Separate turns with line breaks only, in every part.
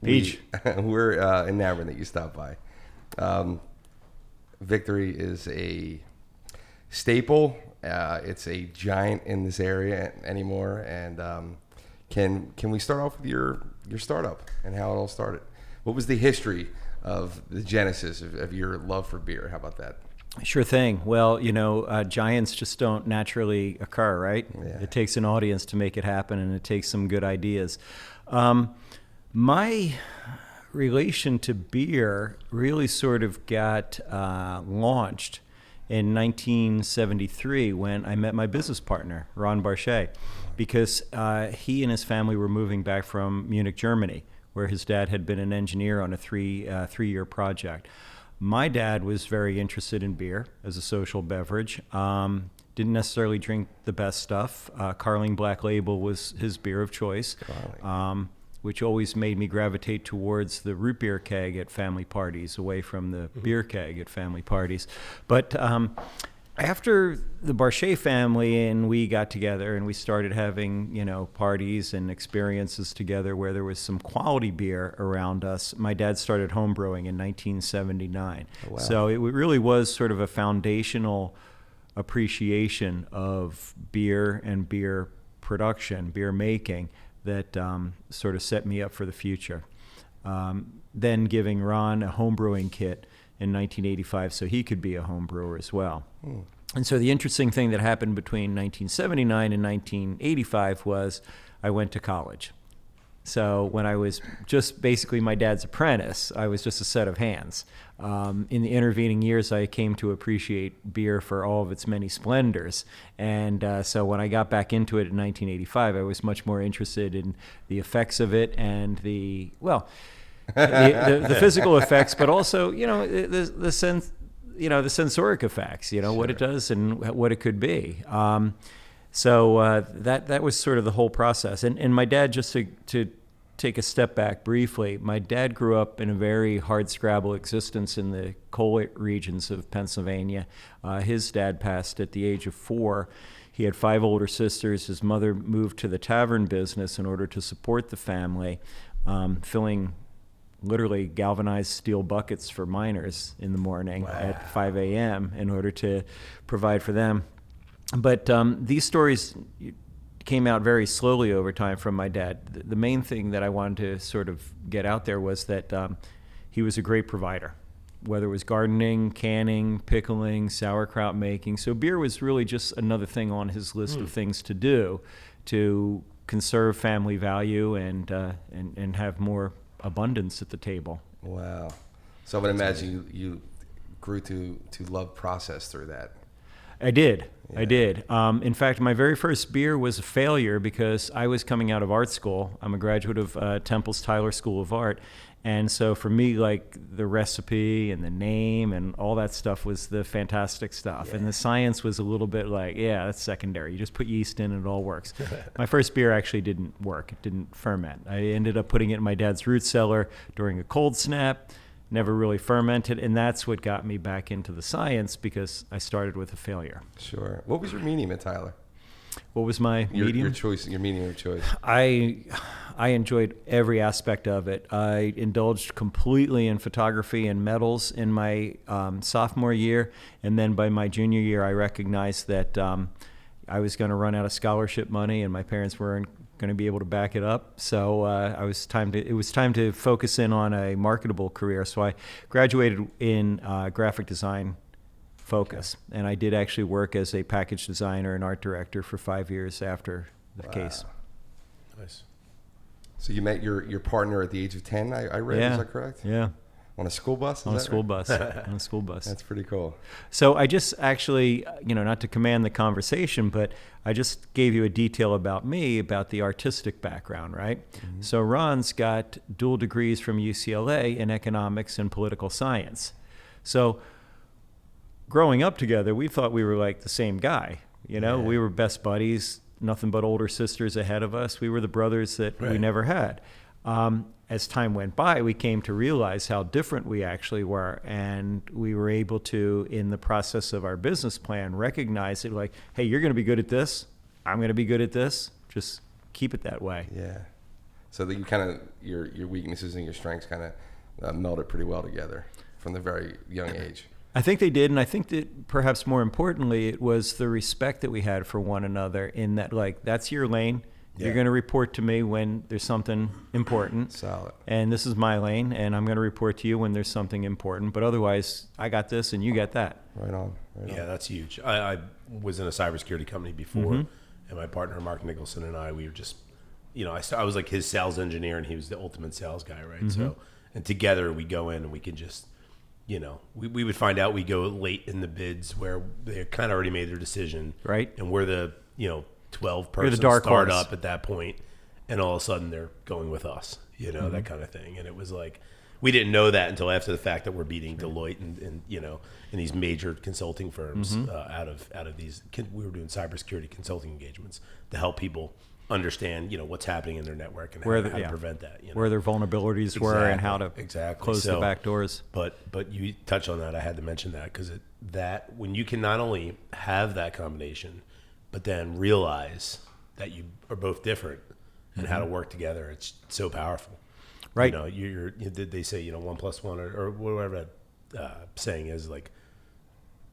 Peach.
We're enamored that you stopped by. Victory is a staple. It's a giant in this area anymore. And can we start off with your startup and how it all started? What was the history of the genesis of your love for beer? How about that?
Sure thing. Well, giants just don't naturally occur, right?
Yeah.
It takes an audience to make it happen, and it takes some good ideas. My relation to beer really sort of got launched in 1973 when I met my business partner, Ron Barchet, because he and his family were moving back from Munich, Germany, where his dad had been an engineer on a three-year project. My dad was very interested in beer as a social beverage. Didn't necessarily drink the best stuff. Carling Black Label was his beer of choice, which always made me gravitate towards the root beer keg at family parties, away from the beer keg at family parties. But after the Barchet family and we got together and we started having, parties and experiences together where there was some quality beer around us, my dad started homebrewing in 1979. Oh, wow. So it really was sort of a foundational appreciation of beer and beer production, beer making, that sort of set me up for the future. Then giving Ron a homebrewing kit in 1985 so he could be a home brewer as well. And so the interesting thing that happened between 1979 and 1985 was I went to college. So when I was just basically my dad's apprentice, I was just a set of hands. In the intervening years, I came to appreciate beer for all of its many splendors. And so when I got back into it in 1985, I was much more interested in the effects of it and the physical effects, but also, the sense, the sensoric effects, sure, what it does and what it could be. So that was sort of the whole process. And my dad, just to take a step back briefly, my dad grew up in a very hardscrabble existence in the coal regions of Pennsylvania. His dad passed at the age of 4. He had 5 older sisters. His mother moved to the tavern business in order to support the family, filling literally galvanized steel buckets for miners in the morning at 5 a.m. in order to provide for them. But these stories came out very slowly over time from my dad. The main thing that I wanted to sort of get out there was that he was a great provider, whether it was gardening, canning, pickling, sauerkraut making. So beer was really just another thing on his list of things to do to conserve family value and have more abundance at the table.
Wow. So I would imagine you grew to love process through that.
I did.
Yeah.
I did. In fact, my very first beer was a failure because I was coming out of art school. I'm a graduate of Temple's Tyler School of Art. And so for me, like, the recipe and the name and all that stuff was the fantastic stuff. Yeah. And the science was a little bit like, that's secondary. You just put yeast in and it all works. My first beer actually didn't work. It didn't ferment. I ended up putting it in my dad's root cellar during a cold snap. Never really fermented, and that's what got me back into the science because I started with a failure.
Sure. What was your medium at Tyler?
What was my medium?
Your medium of choice.
I enjoyed every aspect of it. I indulged completely in photography and metals in my sophomore year, and then by my junior year, I recognized that I was going to run out of scholarship money, and my parents weren't going to be able to back it up. So it was time to focus in on a marketable career. So I graduated in graphic design focus, and I did actually work as a package designer and art director for 5 years after the case.
Nice.
So you met your partner at the age of 10, I read, is that correct?
Yeah.
On a school bus?
On a school bus. On a school bus.
That's pretty cool.
So I just actually, not to command the conversation, but I just gave you a detail about me, about the artistic background, right? Mm-hmm. So Ron's got dual degrees from UCLA in economics and political science. So growing up together, we thought we were like the same guy. We were best buddies, nothing but older sisters ahead of us. We were the brothers that we never had. As time went by, we came to realize how different we actually were, and we were able to, in the process of our business plan, recognize it like, hey, you're going to be good at this, I'm going to be good at this, just keep it that way.
Yeah. So that you kind of your weaknesses and your strengths kind of melded pretty well together from the very young age.
I think they did, and I think that perhaps more importantly, it was the respect that we had for one another in that, like, that's your lane. You're going to report to me when there's something important.
Solid.
And this is my lane, and I'm going to report to you when there's something important. But otherwise, I got this, and you got that.
Right on.
Yeah, that's huge. I was in a cybersecurity company before, and my partner, Mark Nicholson, and I, we were just, I was like his sales engineer, and he was the ultimate sales guy, right? So, and together we go in, and we can just, we would find out we go late in the bids where they kind of already made their decision.
Right.
And we're the, 12-person startup at that point, and all of a sudden they're going with us, that kind of thing. And it was like, we didn't know that until after the fact that we're beating Deloitte and these major consulting firms out of these. We were doing cybersecurity consulting engagements to help people understand, what's happening in their network and how to prevent that.
Where their vulnerabilities were and how to close the back doors.
But you touched on that. I had to mention that because that when you can not only have that combination, but then realize that you are both different and how to work together, it's so powerful.
Right.
They say, 1 + 1 or whatever that saying is, like,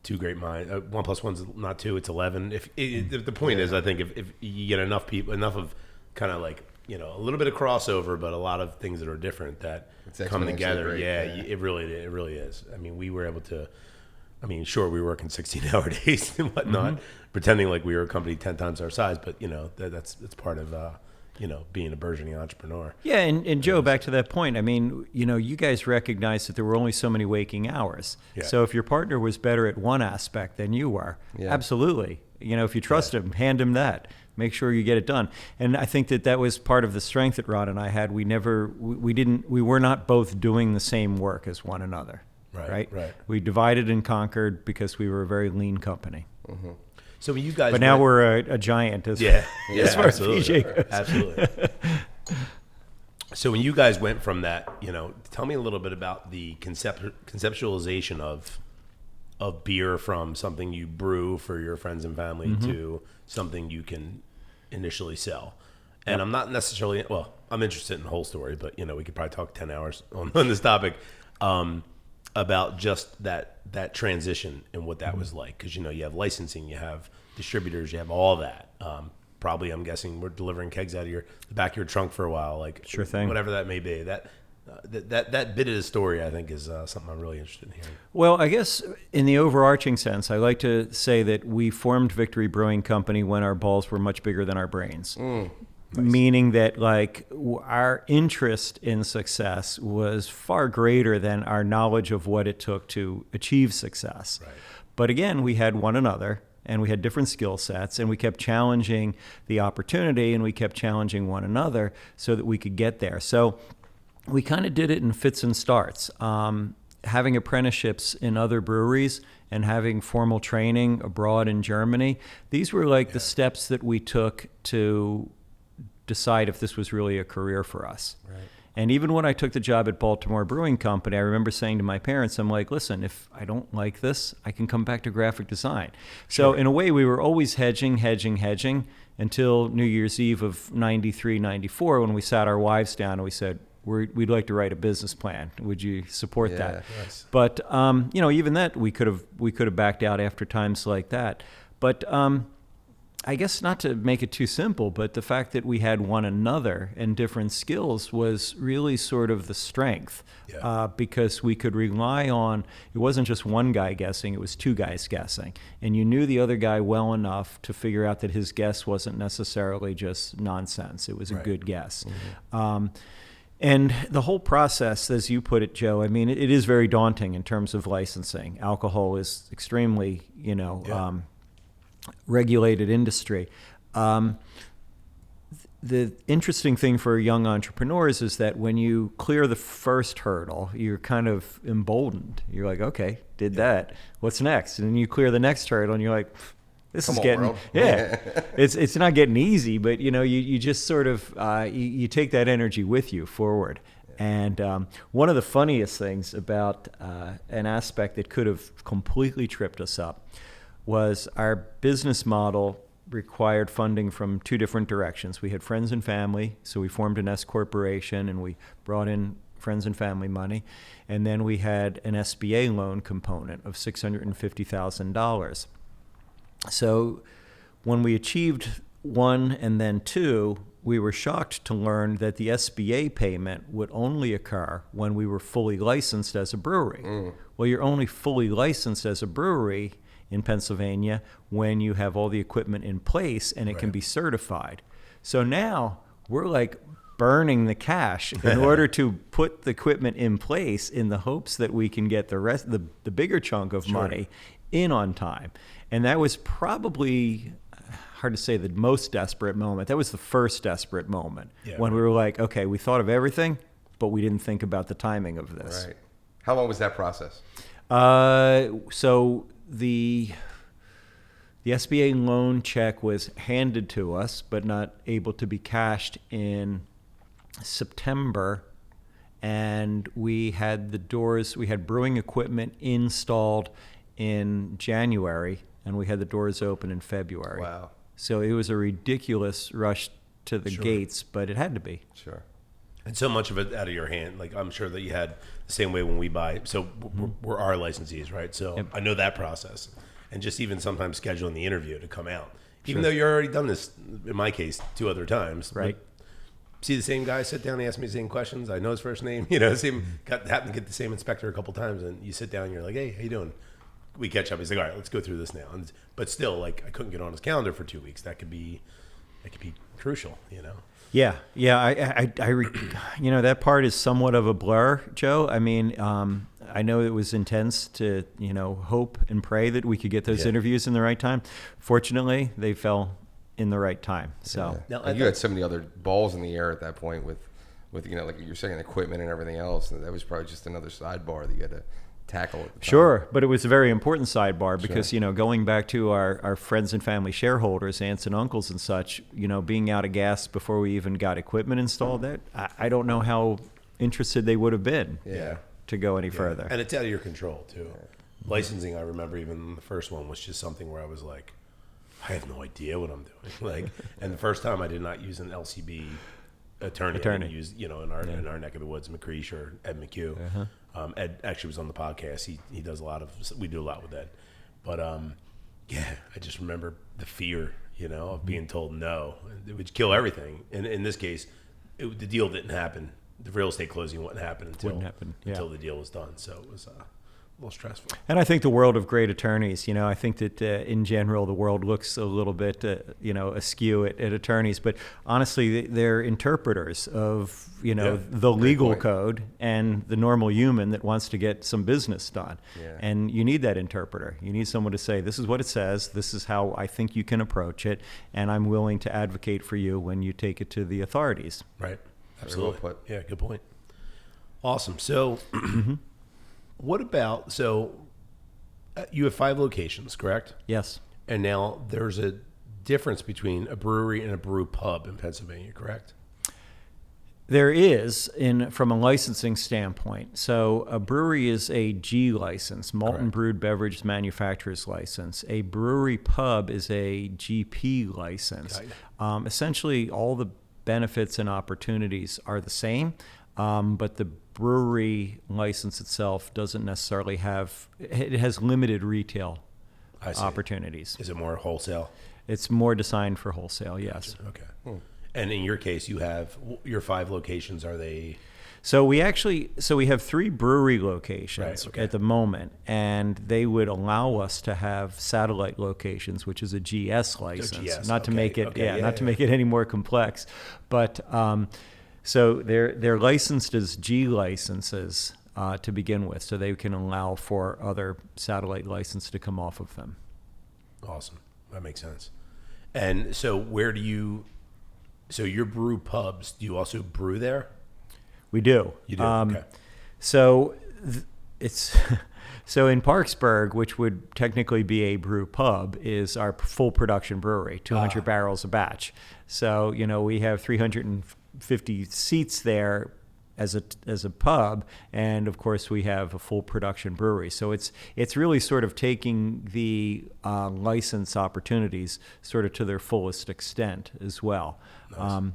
two great minds. 1 + 1's not 2, it's 11. The point is, I think if you get enough people, enough of kind of like, a little bit of crossover, but a lot of things that are different that come together.
Great.
It really is. I mean, we were able to, sure, we were working 16-hour days and whatnot, pretending like we were a company 10 times our size, but that's part of being a burgeoning entrepreneur.
Yeah, and Joe, back to that point, you guys recognized that there were only so many waking hours. Yeah. So if your partner was better at one aspect than you were, absolutely. If you trust him, hand him that. Make sure you get it done. And I think that was part of the strength that Rod and I had. We were not both doing the same work as one another. Right. We divided and conquered because we were a very lean company.
So when you guys,
but now we're a giant as far as PJ goes.
Absolutely. So when you guys went from that, tell me a little bit about the conceptualization of beer from something you brew for your friends and family to something you can initially sell. And I'm not necessarily, I'm interested in the whole story, but we could probably talk 10 hours on this topic. About just that transition and what that was like, because you have licensing, you have distributors, you have all that. Probably, I'm guessing we're delivering kegs out of the back of your trunk for a while, like
sure thing,
whatever that may be. That bit of the story, I think, is something I'm really interested in hearing.
Well, I guess in the overarching sense, I like to say that we formed Victory Brewing Company when our balls were much bigger than our brains. Nice. Meaning that, like, our interest in success was far greater than our knowledge of what it took to achieve success. Right. But again, we had one another, and we had different skill sets, and we kept challenging the opportunity, and we kept challenging one another so that we could get there. So we kind of did it in fits and starts. Having apprenticeships in other breweries and having formal training abroad in Germany, these were like the steps that we took to decide if this was really a career for us. Right. And even when I took the job at Baltimore Brewing Company, I remember saying to my parents, I'm like, listen, if I don't like this, I can come back to graphic design. So in a way, we were always hedging until New Year's Eve of 93, 94, when we sat our wives down and we said, we'd like to write a business plan. Would you support that? Yes. But, even that, we could have backed out after times like that. But I guess not to make it too simple, but the fact that we had one another and different skills was really sort of the strength, because we could rely on, it wasn't just one guy guessing, it was two guys guessing. And you knew the other guy well enough to figure out that his guess wasn't necessarily just nonsense. It was a good guess. And the whole process, as you put it, Joe, it is very daunting in terms of licensing. Alcohol is extremely, regulated industry. The interesting thing for young entrepreneurs is that when you clear the first hurdle, you're kind of emboldened. You're like, okay, did that. What's next? And then you clear the next hurdle, and you're like, this is getting, it's not getting easy, but you just sort of you take that energy with you forward. And one of the funniest things about an aspect that could have completely tripped us up was our business model required funding from two different directions. We had friends and family, so we formed an S corporation and we brought in friends and family money. And then we had an SBA loan component of $650,000. So when we achieved one and then two, we were shocked to learn that the SBA payment would only occur when we were fully licensed as a brewery. Well, you're only fully licensed as a brewery in Pennsylvania when you have all the equipment in place and it can be certified. So now we're like burning the cash in order to put the equipment in place in the hopes that we can get the rest, the bigger chunk of money in on time. And that was probably, hard to say the most desperate moment. That was the first desperate moment when we were like, okay, we thought of everything, but we didn't think about the timing of this.
Right. How long was that process?
So the SBA loan check was handed to us, but not able to be cashed in September. And we had brewing equipment installed in January, and we had the doors open in February.
Wow.
So it was a ridiculous rush to the gates, but it had to be.
Sure.
And so much of it out of your hand. Like, I'm sure that you had the same way when we buy. So we're our licensees, right? So I know that process. And just even sometimes scheduling the interview to come out. Even though you're already done this, in my case, 2 other times.
Right.
See the same guy sit down and ask me the same questions. I know his first name. Happened to get the same inspector a couple times. And you sit down and you're like, hey, how you doing? We catch up. He's like, all right, let's go through this now. But still, like, I couldn't get on his calendar for 2 weeks. That could be crucial,
Yeah. That part is somewhat of a blur, Joe. I mean, I know it was intense to, hope and pray that we could get those interviews in the right time. Fortunately, they fell in the right time. So
now, you had so many other balls in the air at that point with like you're saying, equipment and everything else. And that was probably just another sidebar that you had to tackle at the time.
Sure, but it was a very important sidebar because, going back to our friends and family shareholders, aunts and uncles and such, being out of gas before we even got equipment installed, that I don't know how interested they would have been to go any further.
And it's out of your control, too. Licensing, I remember even the first one was just something where I was like, I have no idea what I'm doing. And the first time I did not use an LCB attorney. I didn't use, in our neck of the woods, McCreesh or Ed McHugh. Ed actually was on the podcast. He does we do a lot with Ed. But I just remember the fear, of being told no. It would kill everything. And in this case, the deal didn't happen. The real estate closing wouldn't happen until the deal was done. So it was a little stressful.
And I think the world of great attorneys, I think that in general the world looks a little bit, askew at attorneys. But honestly, they're interpreters of, the legal code and the normal human that wants to get some business done. Yeah. And you need that interpreter. You need someone to say, this is what it says. This is how I think you can approach it. And I'm willing to advocate for you when you take it to the authorities.
Right. Absolutely. Well put. Yeah, good point. Awesome. So what about, you have 5 locations, correct?
Yes.
And now there's a difference between a brewery and a brew pub in Pennsylvania, correct?
There is, from a licensing standpoint. So a brewery is a G license, malt and brewed beverage manufacturer's license. A brewery pub is a GP license. Essentially, all the benefits and opportunities are the same, but the brewery license itself doesn't necessarily it has limited retail opportunities.
Is it more wholesale?
It's more designed for wholesale, yes.
Gotcha. Okay. And in your case, you have your 5 locations. Are they?
So we have 3 brewery locations at the moment, and they would allow us to have satellite locations, which is a GS license, not to make it to make it any more complex, but so they're licensed as G licenses to begin with, so they can allow for other satellite license to come off of them.
Awesome, that makes sense. And so so your brew pubs, do you also brew there?
We do.
You do. Okay.
So it's in Parksburg, which would technically be a brew pub, is our full production brewery, 200 barrels a batch. So we have 350 seats there as a pub, and of course we have a full production brewery. So it's really sort of taking the license opportunities sort of to their fullest extent as well. Nice.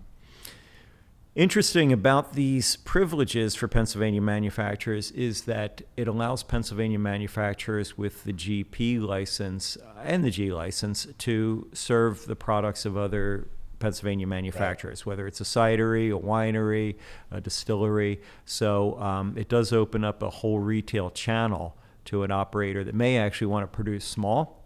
Interesting about these privileges for Pennsylvania manufacturers is that it allows Pennsylvania manufacturers with the GP license and the G license to serve the products of other Pennsylvania manufacturers, right, whether it's a cidery, a winery, a distillery. So it does open up a whole retail channel to an operator that may actually want to produce small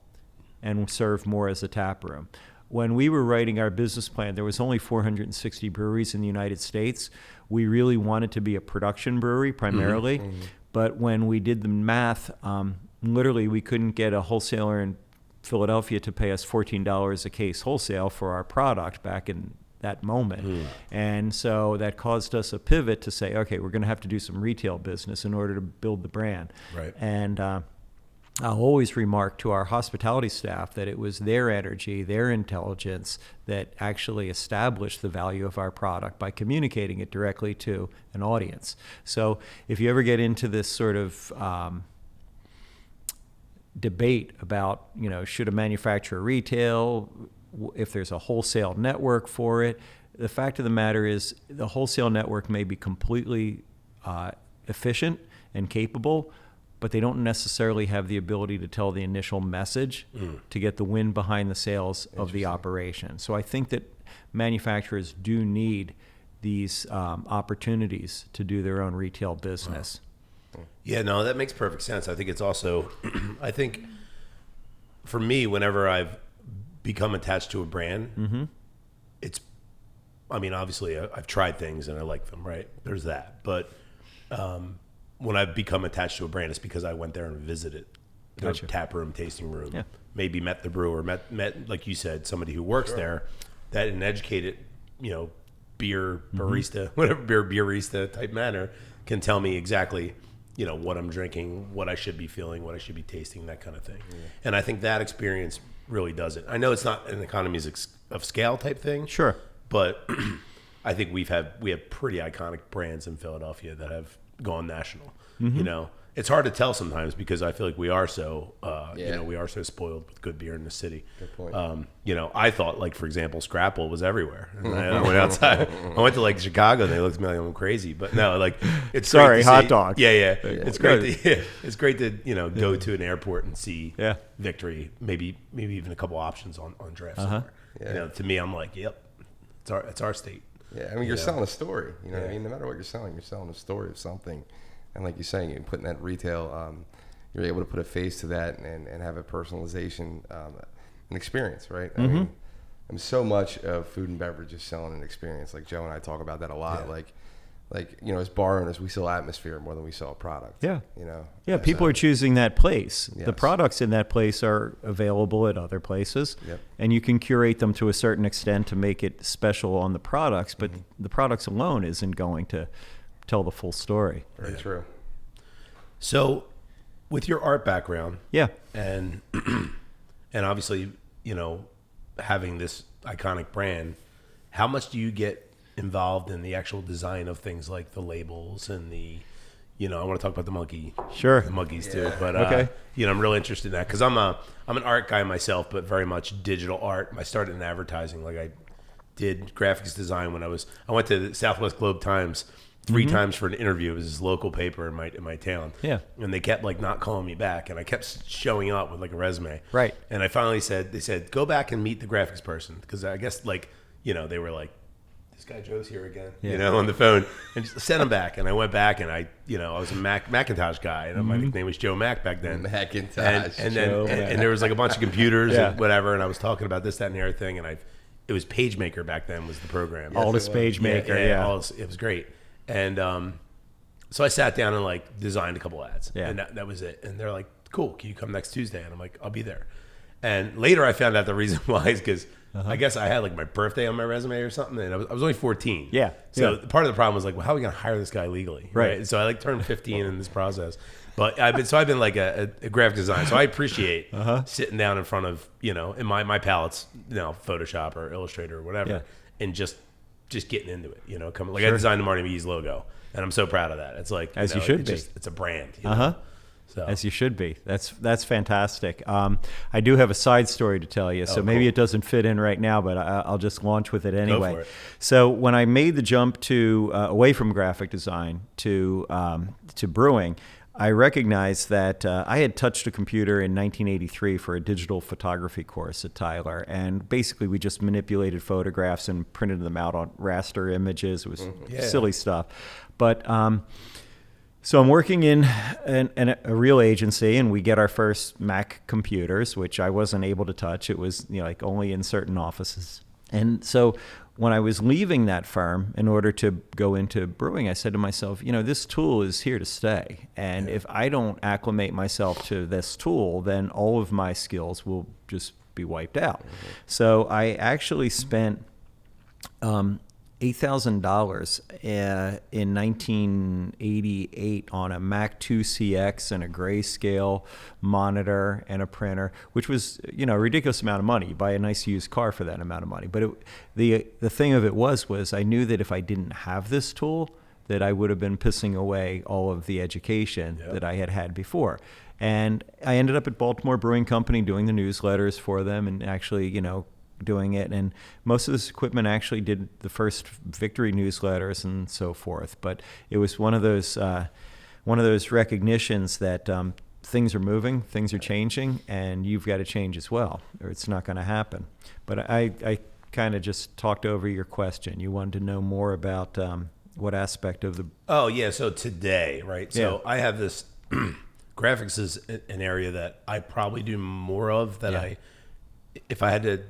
and serve more as a tap room. When we were writing our business plan, there was only 460 breweries in the United States. We really wanted to be a production brewery primarily, mm-hmm. But when we did the math, literally we couldn't get a wholesaler in Philadelphia to pay us $14 a case wholesale for our product back in that moment. Mm. And so that caused us a pivot to say, okay, we're going to have to do some retail business in order to build the brand.
Right.
And I'll always remark to our hospitality staff that it was their energy, their intelligence that actually established the value of our product by communicating it directly to an audience. So if you ever get into this sort of debate about, should a manufacturer retail, if there's a wholesale network for it, the fact of the matter is the wholesale network may be completely efficient and capable, but they don't necessarily have the ability to tell the initial message to get the wind behind the sails of the operation. So I think that manufacturers do need these opportunities to do their own retail business.
Wow. Yeah, no, that makes perfect sense. I think it's also, I think for me, whenever I've become attached to a brand, mm-hmm. Obviously I've tried things and I like them, right? There's that. But when I've become attached to a brand, it's because I went there and visited the tap room, tasting room, maybe met the brewer, met, like you said, somebody who works there that in an educated, beer barista, whatever beer barista type manner can tell me exactly, what I'm drinking, what I should be feeling, what I should be tasting, that kind of thing. Yeah. And I think that experience really does it. I know it's not an economies of scale type thing.
Sure.
But I think we have pretty iconic brands in Philadelphia that have gone national. Mm-hmm. It's hard to tell sometimes because I feel like we are so we are so spoiled with good beer in the city.
Good point.
I thought, like, for example, Scrapple was everywhere. And I went outside. I went to like Chicago and they looked at me like I'm crazy. But no, like it's
sorry, hot
see,
dog.
Yeah. It's great to go to an airport and see Victory, maybe even a couple options on draft somewhere. Yeah. To me, I'm like, yep, it's our state.
Yeah, you're selling a story. What I mean? No matter what you're selling a story of something. And like you're saying, you put in that retail, you're able to put a face to that and have a personalization, an experience, right?
Mm-hmm.
So much of food and beverage is selling an experience. Like Joe and I talk about that a lot. Yeah. As bar owners, we sell atmosphere more than we sell a product.
Yeah. Yeah, people are choosing that place. Yes. The products in that place are available at other places.
Yep.
And you can curate them to a certain extent to make it special on the products, but the products alone isn't going to tell the full story.
Very true.
So with your art background, and obviously, having this iconic brand, how much do you get involved in the actual design of things like the labels and the, I want to talk about the monkey,
the
monkeys too, but I'm really interested in that because I'm an art guy myself, but very much digital art. I started in advertising, like I did graphics design when I went to the Southwest Globe Times 3 times for an interview. It was this local paper in my town.
Yeah.
And they kept not calling me back, and I kept showing up with a resume.
Right.
And I finally they said, go back and meet the graphics person. Because I guess they were like, this guy Joe's here again, on the phone, and just sent him back. And I went back and I was a Macintosh guy, and my nickname was Joe Mac back then.
Macintosh.
And there was a bunch of computers and whatever. And I was talking about this, that, and the other thing. And it was PageMaker back then was the program.
Aldous PageMaker.
It was great. And so I sat down and designed a couple ads, and that was it. And they're like, "Cool, can you come next Tuesday?" And I'm like, "I'll be there." And later I found out the reason why is because I guess I had my birthday on my resume or something, and I was only 14.
Yeah.
So part of the problem was well, how are we gonna hire this guy legally?
Right.
And so I turned 15 in this process, but I've been like a graphic designer, so I appreciate sitting down in front of in my palettes, Photoshop or Illustrator or whatever, and just getting into it, I designed the Marty McGee's logo, And I'm so proud of that. It's like,
As you should be.
It's a brand. You know? So.
As you should be. That's fantastic. I do have a side story to tell you, so maybe
cool.
it doesn't fit in right now, but I'll just launch with it anyway.
Go for it.
So when I made the jump to away from graphic design to brewing, I recognized that I had touched a computer in 1983 for a digital photography course at Tyler, and basically we just manipulated photographs and printed them out on raster images. It was silly stuff, but. So I'm working in a real agency, and we get our first Mac computers, which I wasn't able to touch. It was like only in certain offices. And so when I was leaving that firm in order to go into brewing, I said to myself, this tool is here to stay. And if I don't acclimate myself to this tool, then all of my skills will just be wiped out. So I actually spent $8,000 in 1988 on a Mac 2CX and a grayscale monitor and a printer, which was a ridiculous amount of money. You buy a nice used car for that amount of money. But the thing of it was I knew that if I didn't have this tool, that I would have been pissing away all of the education that I had before. And I ended up at Baltimore Brewing Company doing the newsletters for them, and actually doing it, and most of this equipment actually did the first Victory newsletters and so forth. But it was one of those recognitions that things are moving, things are changing, and you've got to change as well, or it's not going to happen. But I kind of just talked over your question. You wanted to know more about what aspect of the...
Oh yeah, so today, right? So I have this graphics is an area that I probably do more of than if I had to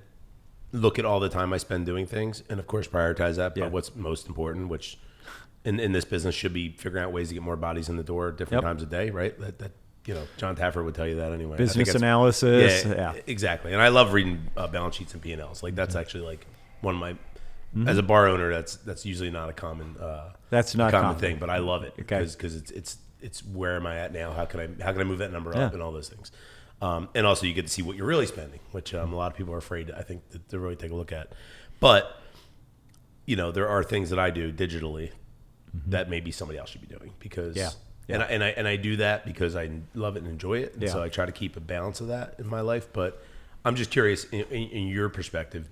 look at all the time I spend doing things, and of course prioritize that by what's most important, which in this business should be figuring out ways to get more bodies in the door at different times a day, right? That John Taffer would tell you that anyway.
Business analysis.
Yeah, exactly. And I love reading balance sheets and P&Ls. Like that's actually like one of my, as a bar owner, that's usually not a common common thing, but I love it because it's where am I at now? How can I move that number up and all those things. And also you get to see what you're really spending, which a lot of people are afraid, I think, to really take a look at. But, there are things that I do digitally that maybe somebody else should be doing because, and I do that because I love it and enjoy it. And so I try to keep a balance of that in my life. But I'm just curious, in your perspective,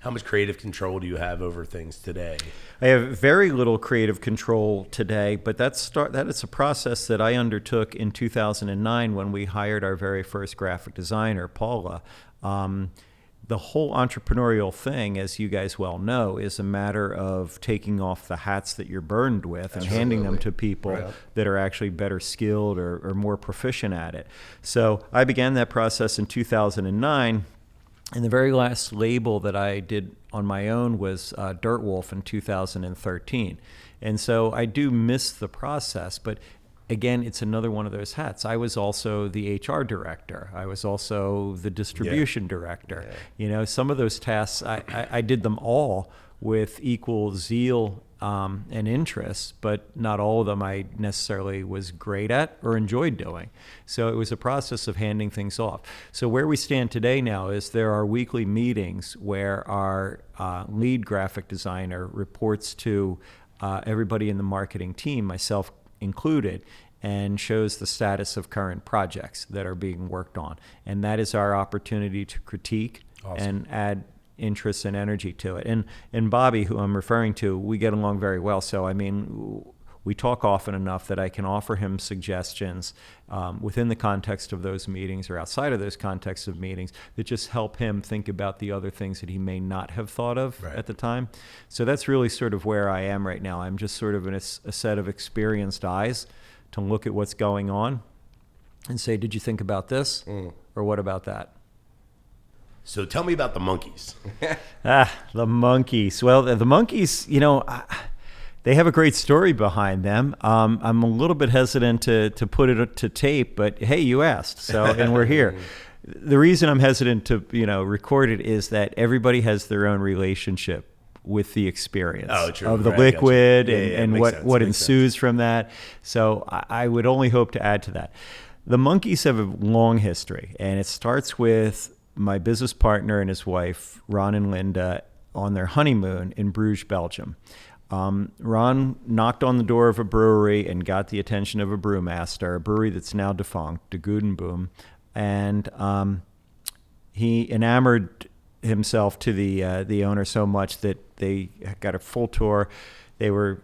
how much creative control do you have over things today?
I have very little creative control today, but that is a process that I undertook in 2009 when we hired our very first graphic designer, Paula. The whole entrepreneurial thing, as you guys well know, is a matter of taking off the hats that you're burned with and handing them to people that are actually better skilled or more proficient at it. So I began that process in 2009. And the very last label that I did on my own was Dirt Wolf in 2013. And so I do miss the process, but again, it's another one of those hats. I was also the HR director. I was also the distribution director. Some of those tasks, I did them all with equal zeal and interest, but not all of them I necessarily was great at or enjoyed doing. So it was a process of handing things off. So where we stand today now is there are weekly meetings where our lead graphic designer reports to everybody in the marketing team, myself included, and shows the status of current projects that are being worked on. And that is our opportunity to critique and add interest and energy to it. And Bobby, who I'm referring to, we get along very well. So, I mean, we talk often enough that I can offer him suggestions within the context of those meetings or outside of those contexts of meetings that just help him think about the other things that he may not have thought of at the time. So that's really sort of where I am right now. I'm just sort of in a set of experienced eyes to look at what's going on and say, did you think about this? Or what about that?
So tell me about the monkeys.
The monkeys. Well, the monkeys, they have a great story behind them. I'm a little bit hesitant to put it to tape, but hey, you asked, so and we're here. The reason I'm hesitant to record it is that everybody has their own relationship with the experience of the liquid and what ensues from that. So I would only hope to add to that. The monkeys have a long history, and it starts with my business partner and his wife, Ron and Linda, on their honeymoon in Bruges, Belgium. Ron knocked on the door of a brewery and got the attention of a brewmaster, a brewery that's now defunct, De Gudenboom, and he enamored himself to the owner so much that they got a full tour. They were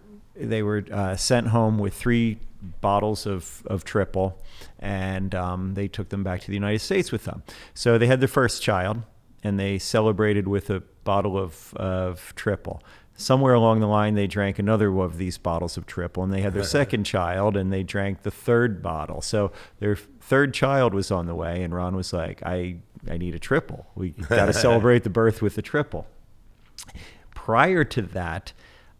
sent home with 3 bottles of triple, and they took them back to the United States with them. So they had their first child, and they celebrated with a bottle of triple. Somewhere along the line, they drank another of these bottles of triple, and they had their second child, and they drank the 3rd bottle. So their 3rd child was on the way, and Ron was like, I need a triple. We got to celebrate the birth with the triple. Prior to that,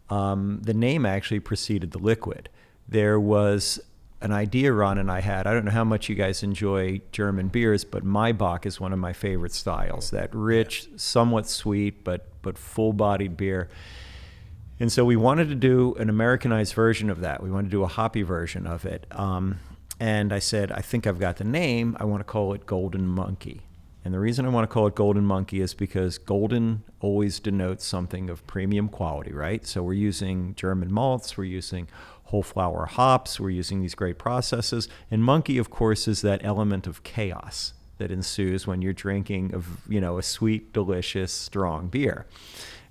the name actually preceded the liquid. There was an idea Ron and I had. I don't know how much you guys enjoy German beers, but Maibach is one of my favorite styles. That rich, somewhat sweet, but full-bodied beer. And so we wanted to do an Americanized version of that. We wanted to do a hoppy version of it. And I said, I think I've got the name. I want to call it Golden Monkey. And the reason I want to call it Golden Monkey is because golden always denotes something of premium quality, right? So we're using German malts, we're using whole flower hops, we're using these great processes. And monkey, of course, is that element of chaos that ensues when you're drinking a sweet, delicious, strong beer.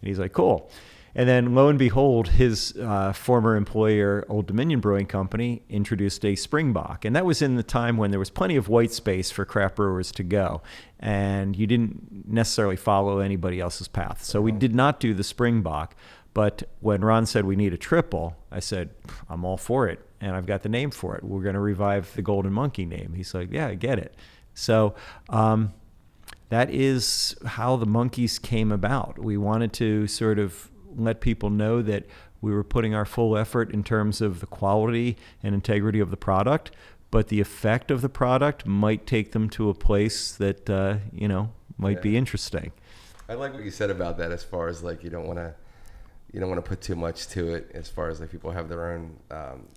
And he's like, cool. And then lo and behold, his former employer, Old Dominion Brewing Company, introduced a Springbok. And that was in the time when there was plenty of white space for craft brewers to go. And you didn't necessarily follow anybody else's path. So we did not do the Springbok. But when Ron said we need a triple, I said, I'm all for it. And I've got the name for it. We're going to revive the Golden Monkey name. He's like, yeah, I get it. So that is how the Monkeys came about. We wanted to sort of let people know that we were putting our full effort in terms of the quality and integrity of the product, but the effect of the product might take them to a place that might be interesting.
I like what you said about that, as far as like you don't want to put too much to it, as far as like people have their own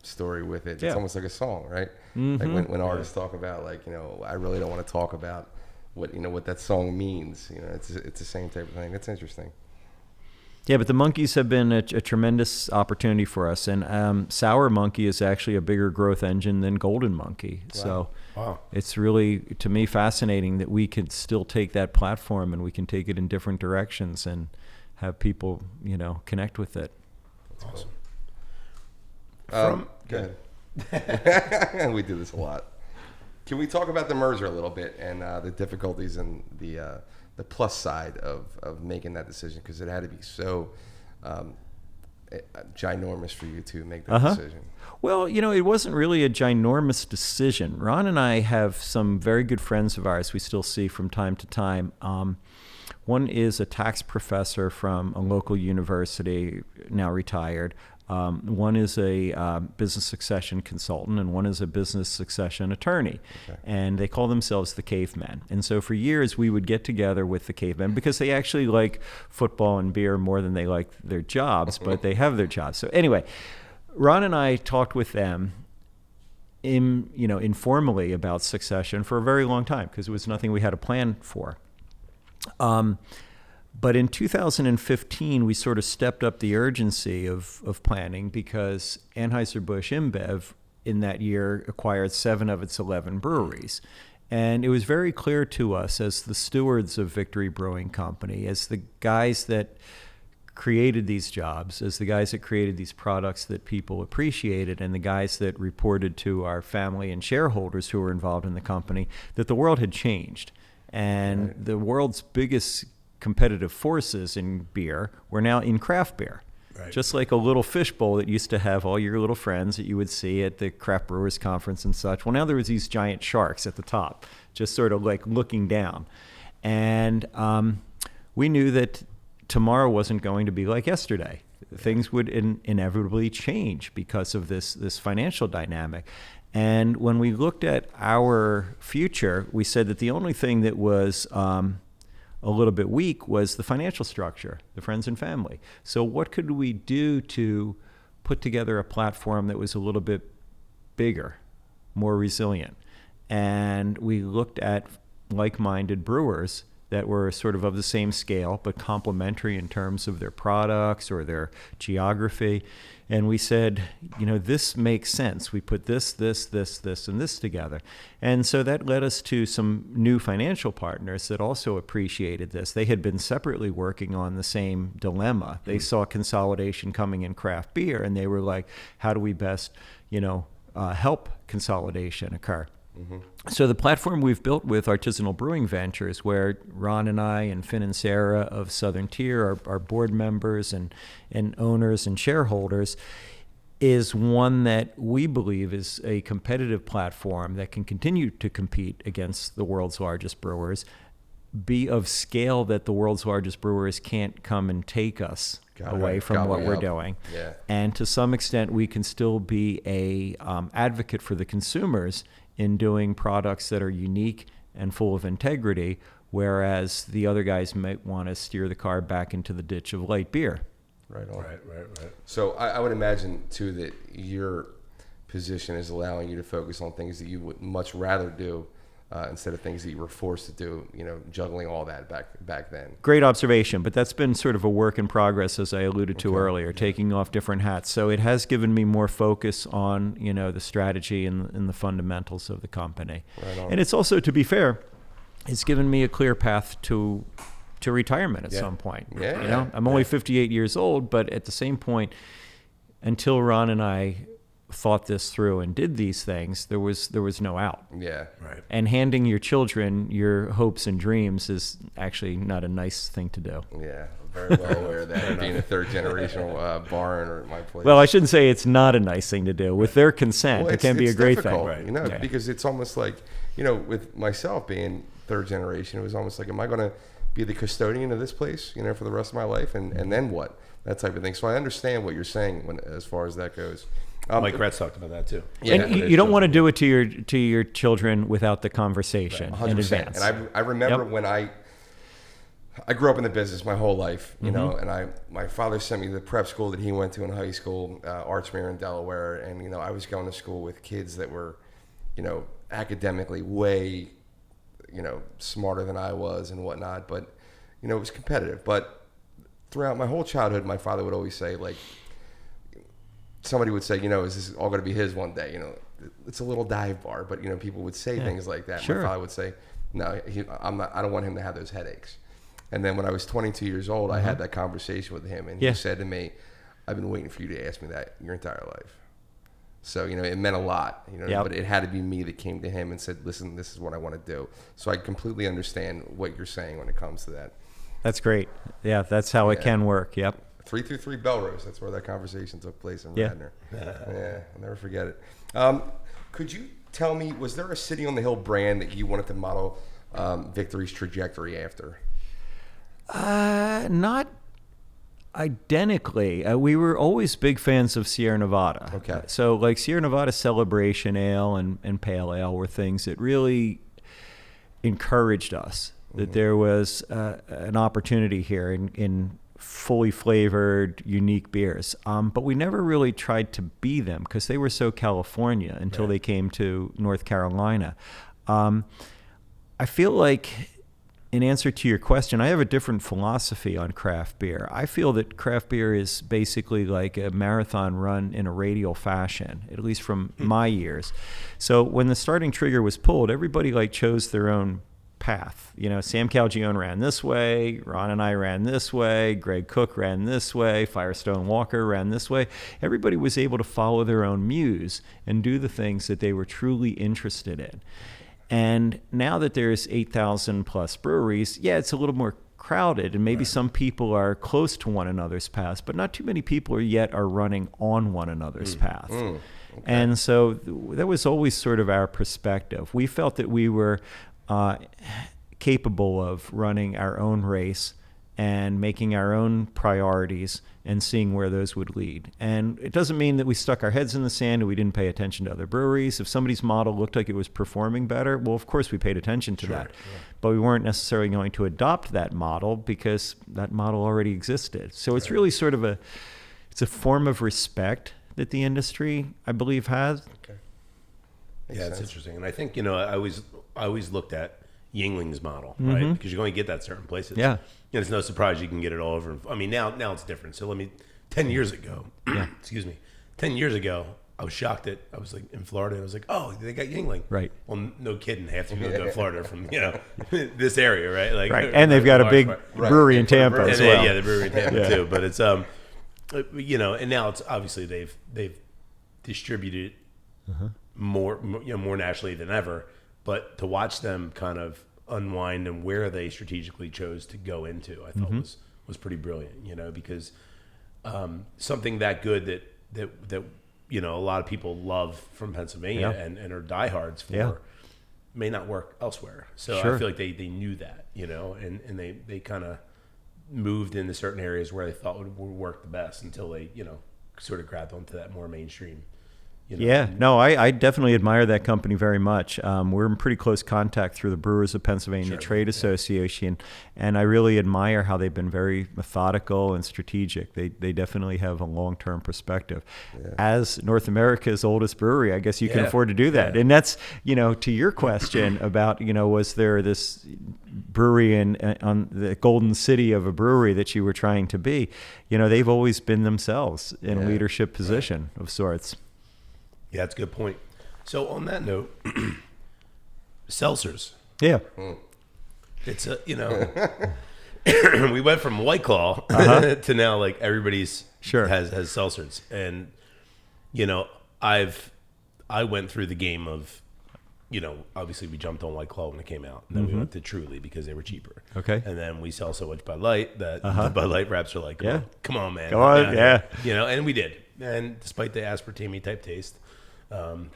story with it. It's almost like a song, right? Mm-hmm. Like when artists talk about like, I really don't want to talk about what that song means. It's the same type of thing. It's interesting.
Yeah, but the Monkeys have been a tremendous opportunity for us, and Sour Monkey is actually a bigger growth engine than Golden Monkey.
Wow.
So it's really, to me, fascinating that we can still take that platform and we can take it in different directions and have people, connect with it.
That's
awesome. Go ahead. We do this a lot. Can we talk about the merger a little bit and the difficulties and the plus side of making that decision, because it had to be so ginormous for you to make that decision?
Well, it wasn't really a ginormous decision. Ron and I have some very good friends of ours we still see from time to time. One is a tax professor from a local university, now retired. One is a business succession consultant, and one is a business succession attorney. Okay. And they call themselves the Cavemen. And so for years, we would get together with the Cavemen because they actually like football and beer more than they like their jobs, but they have their jobs. So anyway, Ron and I talked with them informally about succession for a very long time because it was nothing we had a plan for. But in 2015, we sort of stepped up the urgency of planning because Anheuser-Busch InBev in that year acquired 7 of its 11 breweries. And it was very clear to us as the stewards of Victory Brewing Company, as the guys that created these jobs, as the guys that created these products that people appreciated, and the guys that reported to our family and shareholders who were involved in the company, that the world had changed. And the world's biggest competitive forces in beer were now in craft beer. Right. Just like a little fishbowl that used to have all your little friends that you would see at the craft brewers conference and such. Well, now there was these giant sharks at the top, just sort of like looking down. And we knew that tomorrow wasn't going to be like yesterday. Things would inevitably change because of this financial dynamic. And when we looked at our future, we said that the only thing that was a little bit weak was the financial structure, the friends and family. So what could we do to put together a platform that was a little bit bigger, more resilient? And we looked at like-minded brewers that were sort of the same scale, but complementary in terms of their products or their geography. And we said, this makes sense. We put this, and this together. And so that led us to some new financial partners that also appreciated this. They had been separately working on the same dilemma. They saw consolidation coming in craft beer, and they were like, how do we best, help consolidation occur? Mm-hmm. So the platform we've built with Artisanal Brewing Ventures, where Ron and I and Finn and Sarah of Southern Tier are board members and owners and shareholders, is one that we believe is a competitive platform that can continue to compete against the world's largest brewers, be of scale that the world's largest brewers can't come and take us away from what we're doing.
Yeah.
And to some extent, we can still be a advocate for the consumers in doing products that are unique and full of integrity, whereas the other guys might want to steer the car back into the ditch of light beer.
Right on.
Right.
So I would imagine, too, that your position is allowing you to focus on things that you would much rather do instead of things that you were forced to do, juggling all that back then.
Great observation, but that's been sort of a work in progress, as I alluded to earlier, taking off different hats. So it has given me more focus on, the strategy and the fundamentals of the company.
Right on.
And it's also, to be fair, it's given me a clear path to retirement at some point.
Yeah.
I'm only 58 years old, but at the same point, until Ron and I thought this through and did these things, there was no out.
Yeah.
Right.
And handing your children your hopes and dreams is actually not a nice thing to do.
Yeah, very well aware of that, being a third generational barn or my place.
Well, I shouldn't say it's not a nice thing to do. With their consent, it can be a great
difficult,
thing.
Right.
Because it's almost like, with myself being third generation, it was almost like, am I going to be the custodian of this place, for the rest of my life? And then what? That type of thing. So I understand what you're saying as far as that goes.
Mike Retz talked about that too.
Yeah, and you don't want to do it to your children without the conversation in advance.
And I remember when I grew up in the business my whole life, and my father sent me to the prep school that he went to in high school, Archmere in Delaware, and I was going to school with kids that were, academically way, smarter than I was and whatnot, but it was competitive. But throughout my whole childhood, my father would always say, like, somebody would say, is this all going to be his one day? It's a little dive bar, but people would say things like that.
Sure.
My father would say, no, I don't want him to have those headaches. And then when I was 22 years old, I had that conversation with him, and he said to me, I've been waiting for you to ask me that your entire life. So, it meant a lot, but it had to be me that came to him and said, listen, this is what I want to do. So I completely understand what you're saying when it comes to that.
That's great. Yeah, that's how it can work. Yep.
333 Belrose. That's where that conversation took place in Radnor. Yeah, I'll never forget it. Could you tell me, was there a City on the Hill brand that you wanted to model Victory's trajectory after?
Not identically. We were always big fans of Sierra Nevada.
Okay.
So like Sierra Nevada Celebration Ale and Pale Ale were things that really encouraged us that there was an opportunity here in fully flavored, unique beers. But we never really tried to be them because they were so California until they came to North Carolina. I feel like, in answer to your question, I have a different philosophy on craft beer. I feel that craft beer is basically like a marathon run in a radial fashion, at least from my years. So when the starting trigger was pulled, everybody chose their own path. Sam Calgione ran this way, Ron and I ran this way, Greg Cook ran this way, Firestone Walker ran this way. Everybody was able to follow their own muse and do the things that they were truly interested in. And now that there's 8,000 plus breweries, it's a little more crowded, and maybe some people are close to one another's paths, but not too many people yet are running on one another's path. Okay. And so that was always sort of our perspective. We felt that we were capable of running our own race and making our own priorities and seeing where those would lead. And it doesn't mean that we stuck our heads in the sand and we didn't pay attention to other breweries. If somebody's model looked like it was performing better, well, of course we paid attention to that. Yeah. But we weren't necessarily going to adopt that model because that model already existed. So it's really sort of it's a form of respect that the industry, I believe, has.
Okay.
It's interesting. And I think, I always looked at, Yingling's model, right? Because you're going to get that certain places.
Yeah.
And it's no surprise you can get it all over. I mean, now it's different. So 10 years ago, excuse me, 10 years ago, I was shocked that I was like in Florida. And I was like, oh, they got Yingling.
Right.
Well, no kidding. Half the people go to Florida from, this area, right? Like,
Right. And they've got a big brewery in Tampa as well.
Yeah, the brewery in Tampa too. But it's, and now it's obviously they've distributed more nationally than ever. But to watch them kind of unwind and where they strategically chose to go into, I thought was pretty brilliant, because something that good that a lot of people love from Pennsylvania and are diehards for may not work elsewhere. So I feel like they knew that, and they kind of moved into certain areas where they thought would work the best until they, sort of grabbed onto that more mainstream.
Yeah, no, I definitely admire that company very much. We're in pretty close contact through the Brewers of Pennsylvania Trade Association, and I really admire how they've been very methodical and strategic. They definitely have a long-term perspective. Yeah. As North America's oldest brewery, I guess you can afford to do that. Yeah. And that's, to your question about, was there this brewery on the golden city of a brewery that you were trying to be? They've always been themselves in a leadership position of sorts.
Yeah, that's a good point. So on that note, seltzers.
Yeah.
It's we went from White Claw to now like everybody's has seltzers. And, I went through the game of, obviously we jumped on White Claw when it came out. And then we went to Truly because they were cheaper.
Okay.
And then we sell so much Bud Light that the Bud Light reps are like, come on, man.
Come on, yeah.
And we did. And despite the aspartame type taste, I'm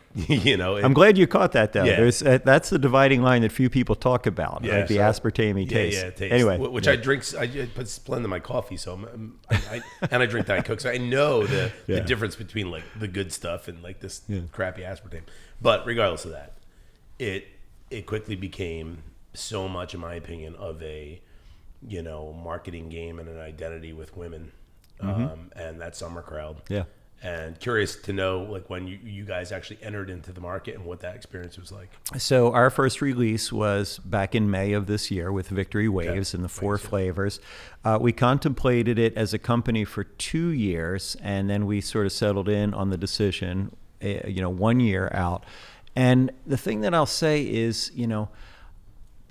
glad you caught that though.
Yeah.
That's the dividing line that few people talk about, like the aspartame taste.
Yeah, taste.
Anyway,
which I drink. I put Splenda in my coffee, so I drink Diet Coke, so I know the difference between like the good stuff and like this crappy aspartame. But regardless of that, it quickly became so much, in my opinion, of a marketing game and an identity with women, and that summer crowd.
Yeah.
And curious to know, like, when you guys actually entered into the market and what that experience was like.
So our first release was back in May of this year with Victory Waves and the 4 flavors. We contemplated it as a company for 2 years, and then we sort of settled in on the decision, 1 year out. And the thing that I'll say is,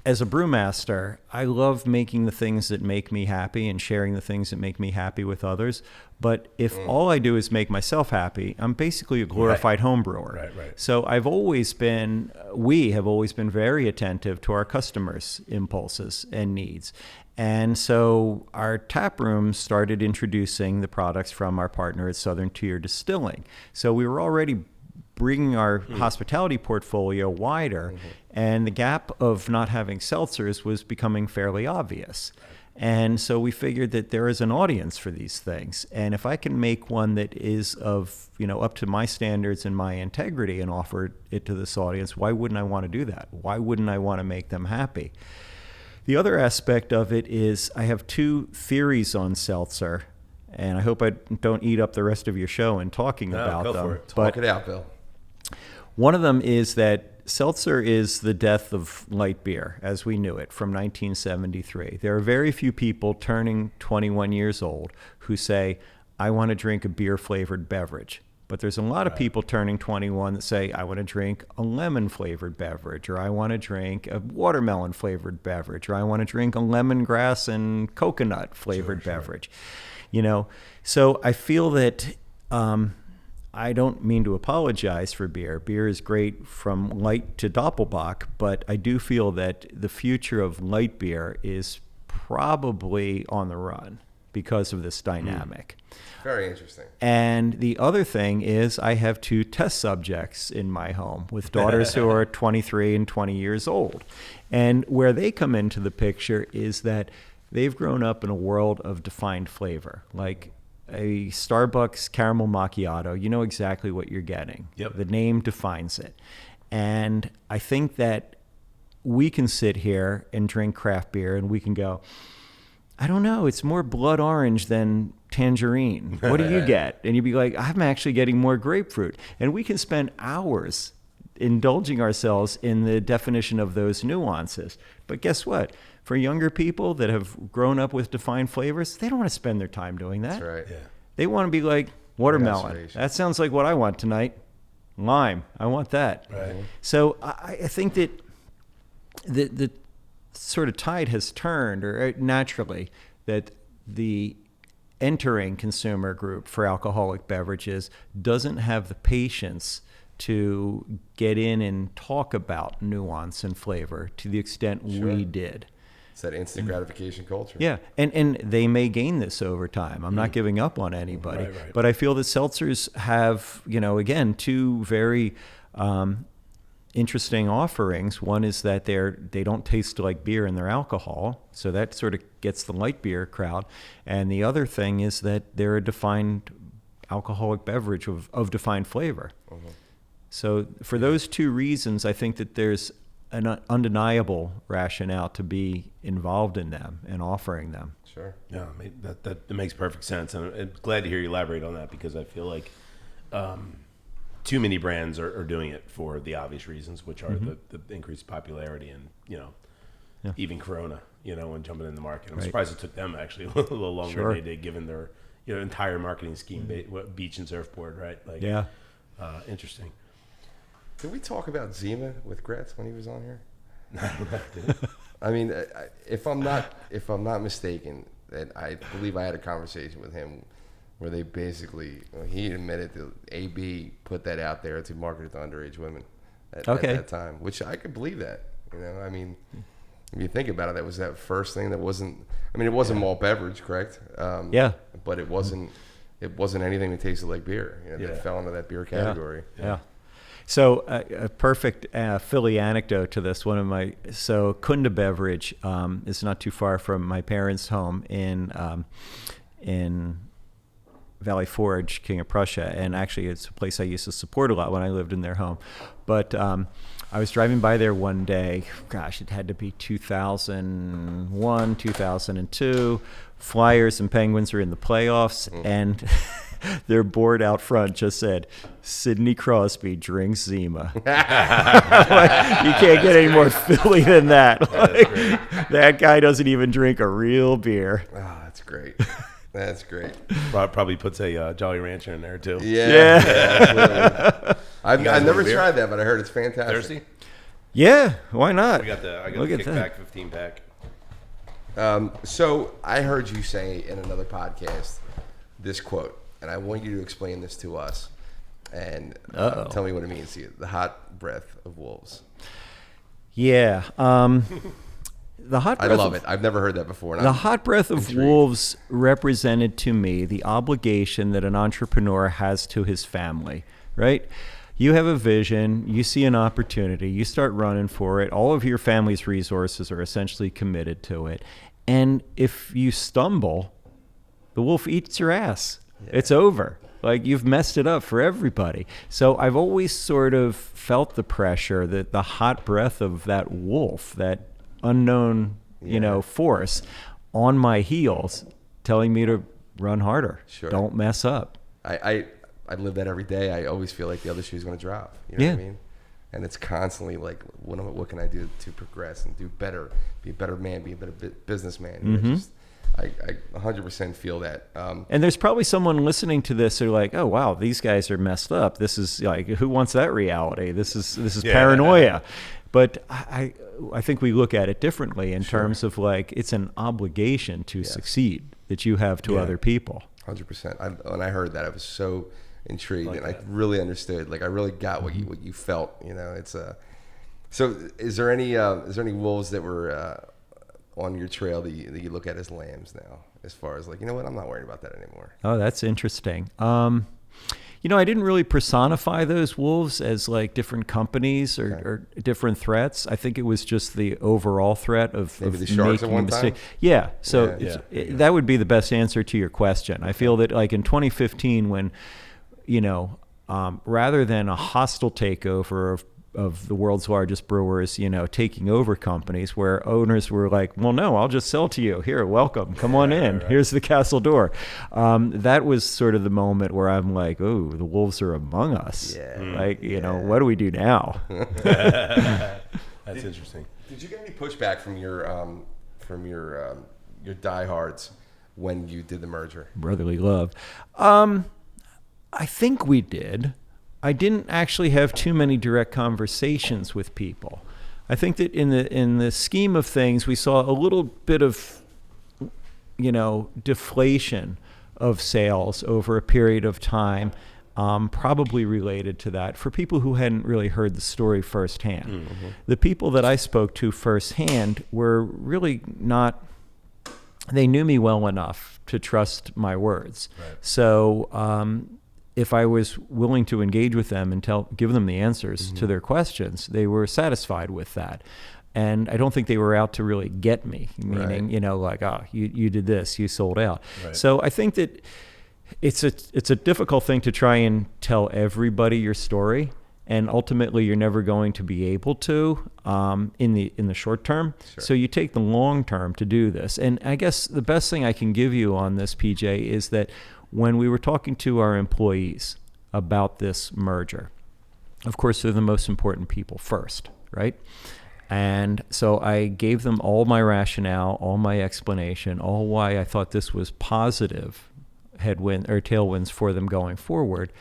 as a brewmaster, I love making the things that make me happy and sharing the things that make me happy with others. But if all I do is make myself happy, I'm basically a glorified home brewer.
Right.
So we have always been very attentive to our customers' impulses and needs. And so our tap room started introducing the products from our partner at Southern Tier Distilling. So we were already bringing our hospitality portfolio wider, and the gap of not having seltzers was becoming fairly obvious. And so we figured that there is an audience for these things. And if I can make one that is of, up to my standards and my integrity and offer it to this audience, why wouldn't I want to do that? Why wouldn't I want to make them happy? The other aspect of it is I have 2 theories on seltzer, and I hope I don't eat up the rest of your show in talking about them.
For it. Talk it out, Bill.
One of them is that seltzer is the death of light beer as we knew it from 1973. There are very few people turning 21 years old who say, I want to drink a beer-flavored beverage. But there's a lot of people turning 21 that say, I want to drink a lemon-flavored beverage, or I want to drink a watermelon-flavored beverage, or I want to drink a lemongrass and coconut-flavored beverage. So I feel that I don't mean to apologize for beer. Beer is great from light to Doppelbock, but I do feel that the future of light beer is probably on the run because of this dynamic.
Very interesting.
And the other thing is I have 2 test subjects in my home with daughters who are 23 and 20 years old. And where they come into the picture is that they've grown up in a world of defined flavor. Like a Starbucks caramel macchiato, you know exactly what you're getting.
Yep.
The name defines it. And I think that we can sit here and drink craft beer and we can go, I don't know, it's more blood orange than tangerine. What do you get? And you'd be like, I'm actually getting more grapefruit. And we can spend hours indulging ourselves in the definition of those nuances. But guess what? For younger people that have grown up with defined flavors, they don't want to spend their time doing that.
That's right.
Yeah.
They want to be like watermelon.
Restoration.
That sounds like what I want tonight. Lime. I want that.
Right.
So I think that the sort of tide has turned, or naturally, that the entering consumer group for alcoholic beverages doesn't have the patience to get in and talk about nuance and flavor to the extent we did.
It's that instant gratification culture.
Yeah, and they may gain this over time. I'm not giving up on anybody,
Right.
but I feel that seltzers have, again, two very interesting offerings. One is that they don't taste like beer in their alcohol, so that sort of gets the light beer crowd. And the other thing is that they're a defined alcoholic beverage of defined flavor. So for those two reasons, I think that there's an undeniable rationale to be involved in them and offering them.
Sure.
Yeah, I mean, that makes perfect sense, and I'm glad to hear you elaborate on that, because I feel like too many brands are doing it for the obvious reasons, which are the increased popularity and even Corona, when jumping in the market. I'm surprised it took them actually a little longer than they did, given their entire marketing scheme, beach and surfboard, right? Like, interesting.
Did we talk about Zima with Gretz when he was on here? I mean, if I'm not mistaken, that I believe I had a conversation with him where they basically, he admitted that AB put that out there to market it to underage women at that time, which I could believe that. I mean, if you think about it, that was that first thing that wasn't. I mean, it wasn't malt beverage, correct? But it wasn't anything that tasted like beer. That fell into that beer category.
Yeah. So a perfect Philly anecdote to this. Kunda Beverage is not too far from my parents' home in Valley Forge, King of Prussia, and actually it's a place I used to support a lot when I lived in their home. But I was driving by there one day. Gosh, it had to be 2001, 2002. Flyers and Penguins are in the playoffs, and their board out front just said, "Sidney Crosby drinks Zima." You can't get any more Philly than that. That guy doesn't even drink a real beer.
Oh, that's great. That's great.
Probably puts a Jolly Rancher in there too.
Yeah. I've never tried that, but I heard it's fantastic.
Thirsty?
Yeah, why not?
I got the
Look at
kickback
that.
15-pack.
So I heard you say in another podcast this quote, and I want you to explain this to us and tell me what it means to you. The hot breath of wolves.
Yeah. The hot breath
I love it. I've never heard that before.
The hot breath of wolves represented to me the obligation that an entrepreneur has to his family, right? You have a vision, you see an opportunity, you start running for it. All of your family's resources are essentially committed to it. And if you stumble, the wolf eats your ass. Yeah. It's over. Like, you've messed it up for everybody. So I've always sort of felt the pressure, that the hot breath of that wolf, that unknown, force on my heels telling me to run harder.
Sure.
Don't mess up.
I live that every day. I always feel like the other shoe's going to drop. You know what I mean? And it's constantly like, what can I do to progress and do better, be a better man, be a better businessman?
Mm-hmm.
I 100% feel that.
And there's probably someone listening to this who are like, oh, wow, these guys are messed up. This is like, who wants that reality? This is paranoia. But I think we look at it differently in terms of like, it's an obligation to succeed that you have to other people.
100%. When I heard that, I was so intrigued, and I really understood. Like, I really got what you felt. It's So is there any wolves that were on your trail that you look at as lambs now? As far as like, I'm not worried about that anymore.
Oh, that's interesting. I didn't really personify those wolves as like different companies or different threats. I think it was just the overall threat of
maybe the sharks at one time.
Yeah. So that would be the best answer to your question. I feel that like in 2015, when rather than a hostile takeover the world's largest brewers, taking over companies, where owners were like, well, no, I'll just sell to you. Here, welcome. Come on in. Right. Here's the castle door. That was sort of the moment where I'm like, oh, the wolves are among us. Yeah. Like, what do we do now?
That's interesting.
Did you get any pushback from your diehards when you did the merger?
Brotherly love. I think we did. I didn't actually have too many direct conversations with people. I think that in the scheme of things, we saw a little bit of, deflation of sales over a period of time, probably related to that for people who hadn't really heard the story firsthand. Mm-hmm. The people that I spoke to firsthand were really not, they knew me well enough to trust my words. Right. So, if I was willing to engage with them and give them the answers to their questions, they were satisfied with that. And I don't think they were out to really get me, meaning, you did this, you sold out. Right. So I think that it's a difficult thing to try and tell everybody your story. And ultimately, you're never going to be able to in the short term. Sure. So you take the long term to do this. And I guess the best thing I can give you on this, PJ, is that when we were talking to our employees about this merger, of course, they're the most important people first, right? And so I gave them all my rationale, all my explanation, all why I thought this was positive tailwinds for them going forward.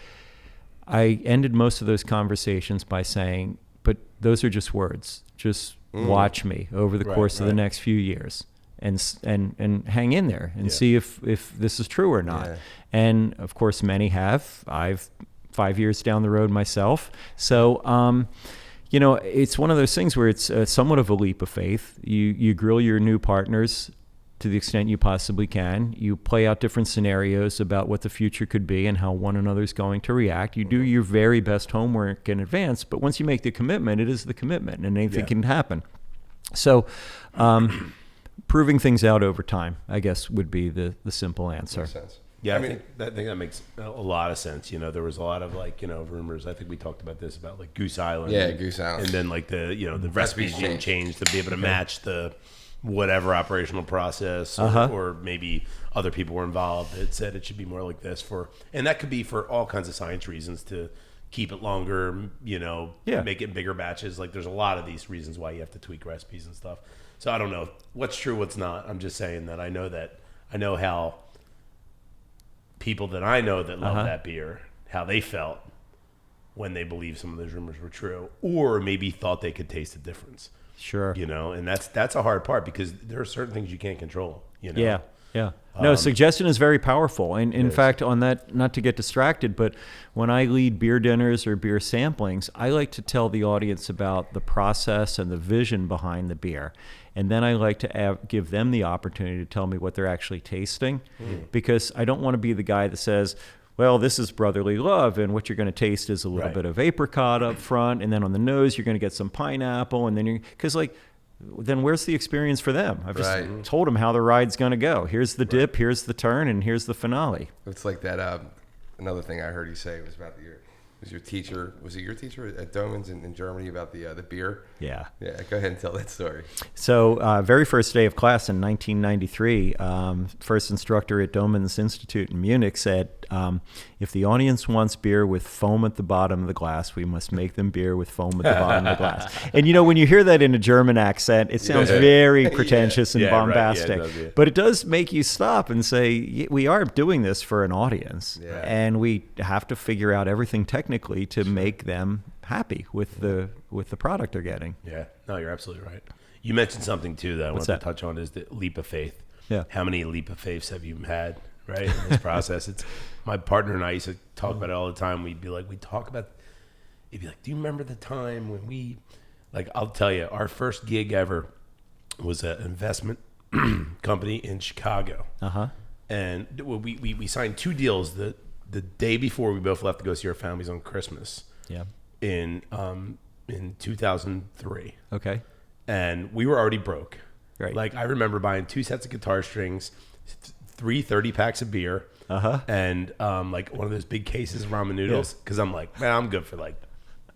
I ended most of those conversations by saying, but those are just words. Just watch me over the course of the next few years. And hang in there and see if this is true or not. Yeah. And of course, many have. I've 5 years down the road myself. So, it's one of those things where it's somewhat of a leap of faith. You grill your new partners to the extent you possibly can. You play out different scenarios about what the future could be and how one another's going to react. You do your very best homework in advance, but once you make the commitment, it is the commitment, and anything can happen. So, proving things out over time, I guess, would be the simple answer.
Makes sense.
Yeah, I think that makes a lot of sense. There was a lot of rumors. I think we talked about this about Goose Island.
Yeah, Goose Island.
And then the recipes being changed to be able to match the whatever operational process, or maybe other people were involved that said it should be more like this and that could be for all kinds of science reasons, to keep it longer, make it in bigger batches. There's a lot of these reasons why you have to tweak recipes and stuff. So I don't know what's true, what's not. I'm just saying that I know how people that I know that love that beer, how they felt when they believed some of those rumors were true, or maybe thought they could taste the difference.
Sure.
And that's a hard part, because there are certain things you can't control.
Yeah. Yeah. No, suggestion is very powerful. And in fact, on that, not to get distracted, but when I lead beer dinners or beer samplings, I like to tell the audience about the process and the vision behind the beer. And then I like to give them the opportunity to tell me what they're actually tasting, because I don't want to be the guy that says, well, this is brotherly love, and what you're going to taste is a little bit of apricot up front, and then on the nose, you're going to get some pineapple, and then then where's the experience for them? I've just told them how the ride's going to go. Here's the dip, here's the turn, and here's the finale.
It's like that. Another thing I heard you say was about was your teacher. Was it your teacher at Doman's in Germany about the beer? Yeah. Yeah. Go ahead and tell that story.
So, very first day of class in 1993, first instructor at Doman's Institute in Munich said, if the audience wants beer with foam at the bottom of the glass, we must make them beer with foam at the bottom of the glass. And when you hear that in a German accent, it sounds very pretentious and bombastic. Right. Yeah, but it does make you stop and say, we are doing this for an audience, and we have to figure out everything technically to make them happy with the product they're getting.
Yeah, no, you're absolutely right. You mentioned something too that I want to touch on, is the leap of faith.
Yeah.
How many leap of faiths have you had, right, in this process? It's my partner and I used to talk about it all the time. He'd be like, do you remember the time when we, I'll tell you, our first gig ever was an investment company in Chicago. And we signed 2 deals the day before we both left to go see our families on Christmas.
Yeah.
In 2003.
Okay.
And we were already broke.
Right.
I remember buying 2 sets of guitar strings, 3 30-packs of beer, and one of those big cases of ramen noodles. Because I'm like, man, I'm good for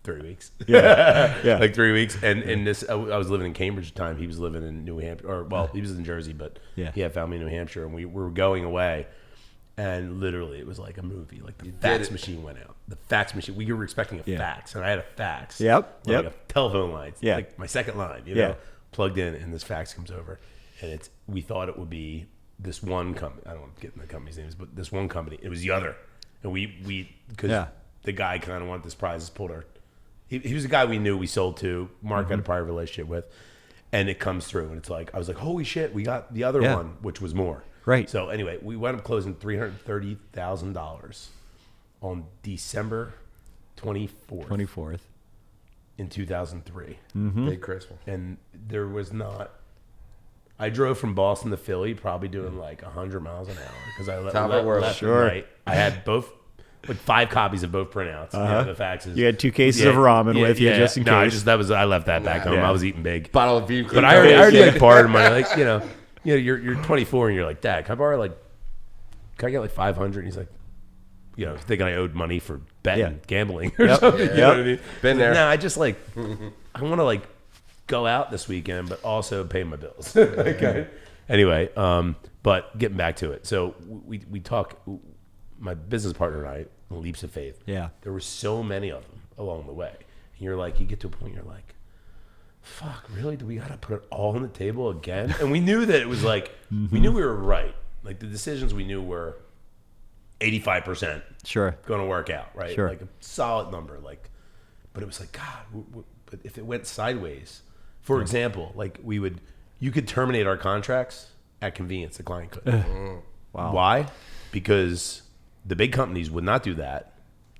3 weeks.
Yeah.
Like 3 weeks. And this, I was living in Cambridge at the time. He was living in New Hampshire, or well, he was in Jersey, but he had family in New Hampshire, and we were going away. And literally, it was like a movie. Like the fax machine went out. The fax machine. We were expecting a fax, and I had a fax.
Yep.
Like a telephone line.
Yeah.
Like my second line. You know, plugged in, and this fax comes over, and we thought it would be this one company. I don't want to get in the company's names, but this one company. It was the other, and we because the guy kind of wanted this prize. Pulled our. He was a guy we knew. We sold to. Mark had a prior relationship with, and it comes through, and it's like I was like, holy shit, we got the other one, which was more.
Right.
So anyway, we wound up closing $330,000 on December 24th in 2003.
Big Christmas.
And there was not. I drove from Boston to Philly, probably doing like 100 miles an hour because I left and right. I had both, like 5 copies of both printouts. You know, the faxes.
You had 2 cases of ramen with you just in case.
I left that back home. I was eating big.
Bottle of beef.
But I already like borrowed money, like you're 24 and you're like, Dad, can I get like 500? And he's like, thinking I owed money for betting, gambling or something. You know what I mean?
Been there.
No, I just I want to go out this weekend, but also pay my bills. Okay. Anyway, but getting back to it. So we talk, my business partner and I, leaps of faith. Yeah. There were so many of them along the way. And you're like, you get to a point, you're like, fuck, really? Do we got to put it all on the table again? And we knew that it was like, we knew we were right. Like the decisions we knew were 85% going to work out, right? Like a solid number. But it was like, God, but if it went sideways, for example, like you could terminate our contracts at convenience. The client could. Wow. Why? Because the big companies would not do that.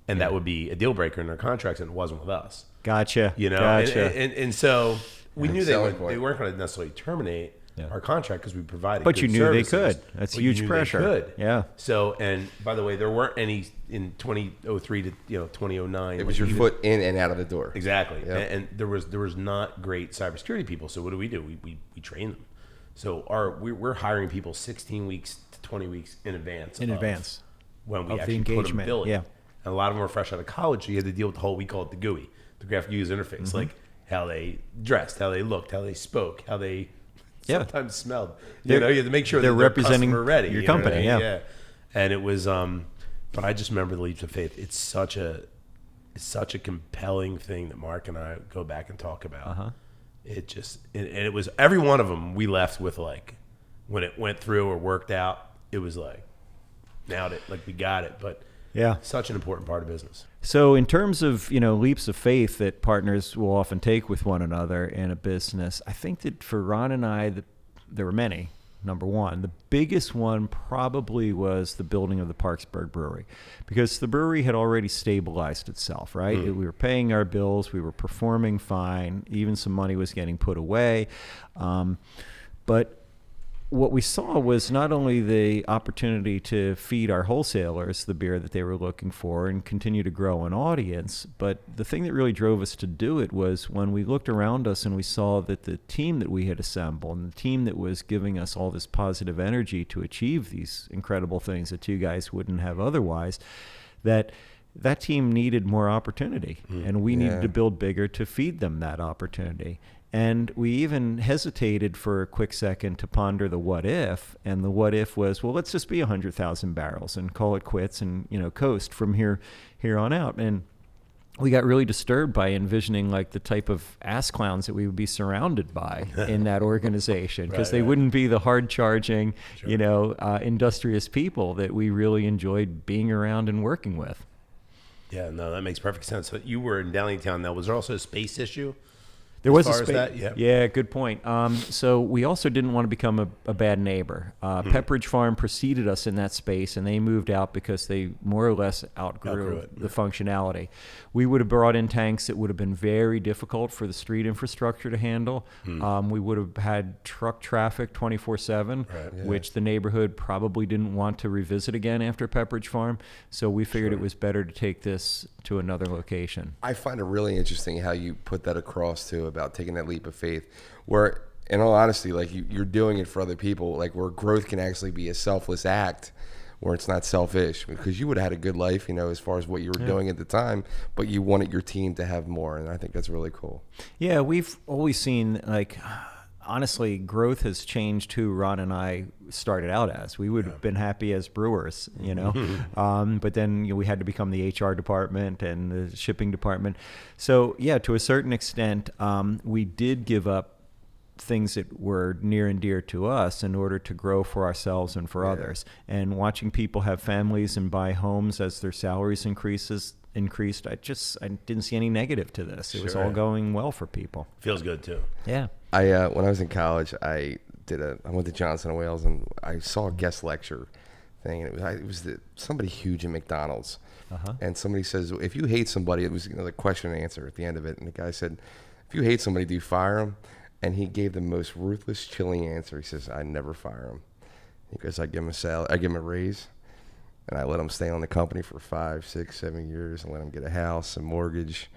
And that would be a deal breaker in their contracts, and it wasn't with us.
Gotcha.
And so we knew they weren't going to necessarily terminate our contract because we provided.
But
good
you knew
services.
They could. That's huge pressure.
They could.
Yeah.
So, and by the way, there weren't any in 2003 to 2009.
It was your foot in and out of the door.
Exactly. Yep. And there was not great cybersecurity people. So what do? We train them. So we're hiring people 16 weeks to 20 weeks in advance. When we actually put them billing. Yeah. And a lot of them were fresh out of college, so you had to deal with the whole, we call it the GUI, the graphic user interface, like how they dressed, how they looked, how they spoke, how they sometimes smelled. You had to make sure
they're
that
representing
customer ready.
Your company,
yeah. And it was, but I just remember the leaps of faith. It's such a compelling thing that Mark and I go back and talk about. It just, and it was every one of them we left with when it went through or worked out, it was nailed it, we got it, but. Yeah, such an important part of business.
So in terms of, leaps of faith that partners will often take with one another in a business, I think that for Ron and I, there were many. Number one, the biggest one probably was the building of the Parksburg Brewery, because the brewery had already stabilized itself, right? We were paying our bills. We were performing fine. Even some money was getting put away. But what we saw was not only the opportunity to feed our wholesalers the beer that they were looking for and continue to grow an audience, but the thing that really drove us to do it was when we looked around us and we saw that the team that we had assembled and the team that was giving us all this positive energy to achieve these incredible things that you guys wouldn't have otherwise, that team needed more opportunity, and we needed to build bigger to feed them that opportunity. And we even hesitated for a quick second to ponder the what if, and the what if was, well, let's just be 100,000 barrels and call it quits and, coast from here on out. And we got really disturbed by envisioning the type of ass clowns that we would be surrounded by in that organization, because they wouldn't be the hard charging, industrious people that we really enjoyed being around and working with.
Yeah, no, that makes perfect sense. So you were in Downingtown. Now, was there also a space issue?
There was a space. Yeah, good point. So we also didn't want to become a bad neighbor. Pepperidge Farm preceded us in that space, and they moved out because they more or less outgrew the functionality. We would have brought in tanks that would have been very difficult for the street infrastructure to handle. We would have had truck traffic 24/7, which the neighborhood probably didn't want to revisit again after Pepperidge Farm. So we figured it was better to take this to another location.
I find it really interesting how you put that across too, about taking that leap of faith, where in all honesty, you're doing it for other people, where growth can actually be a selfless act, where it's not selfish, because you would have had a good life, you know, as far as what you were doing at the time, but you wanted your team to have more, and I think that's really cool.
Yeah, we've always seen, like, honestly, growth has changed who Ron and I started out as. We would have been happy as brewers, you know, but then we had to become the HR department and the shipping department. So, yeah, to a certain extent, we did give up things that were near and dear to us in order to grow for ourselves and for others. And watching people have families and buy homes as their salaries increased, I didn't see any negative to this. It was all going well for people.
Feels good too.
Yeah.
When I was in college, I went to Johnson & Wales, and I saw a guest lecture thing, and it was somebody huge in McDonald's, and somebody says, if you hate somebody, it was the question and answer at the end of it, and the guy said, if you hate somebody, do you fire them? And he gave the most ruthless, chilling answer. He says, I never fire him. He goes, I give him a salary, I give him a raise, and I let him stay on the company for 5, 6, 7 years, and let him get a house, a mortgage,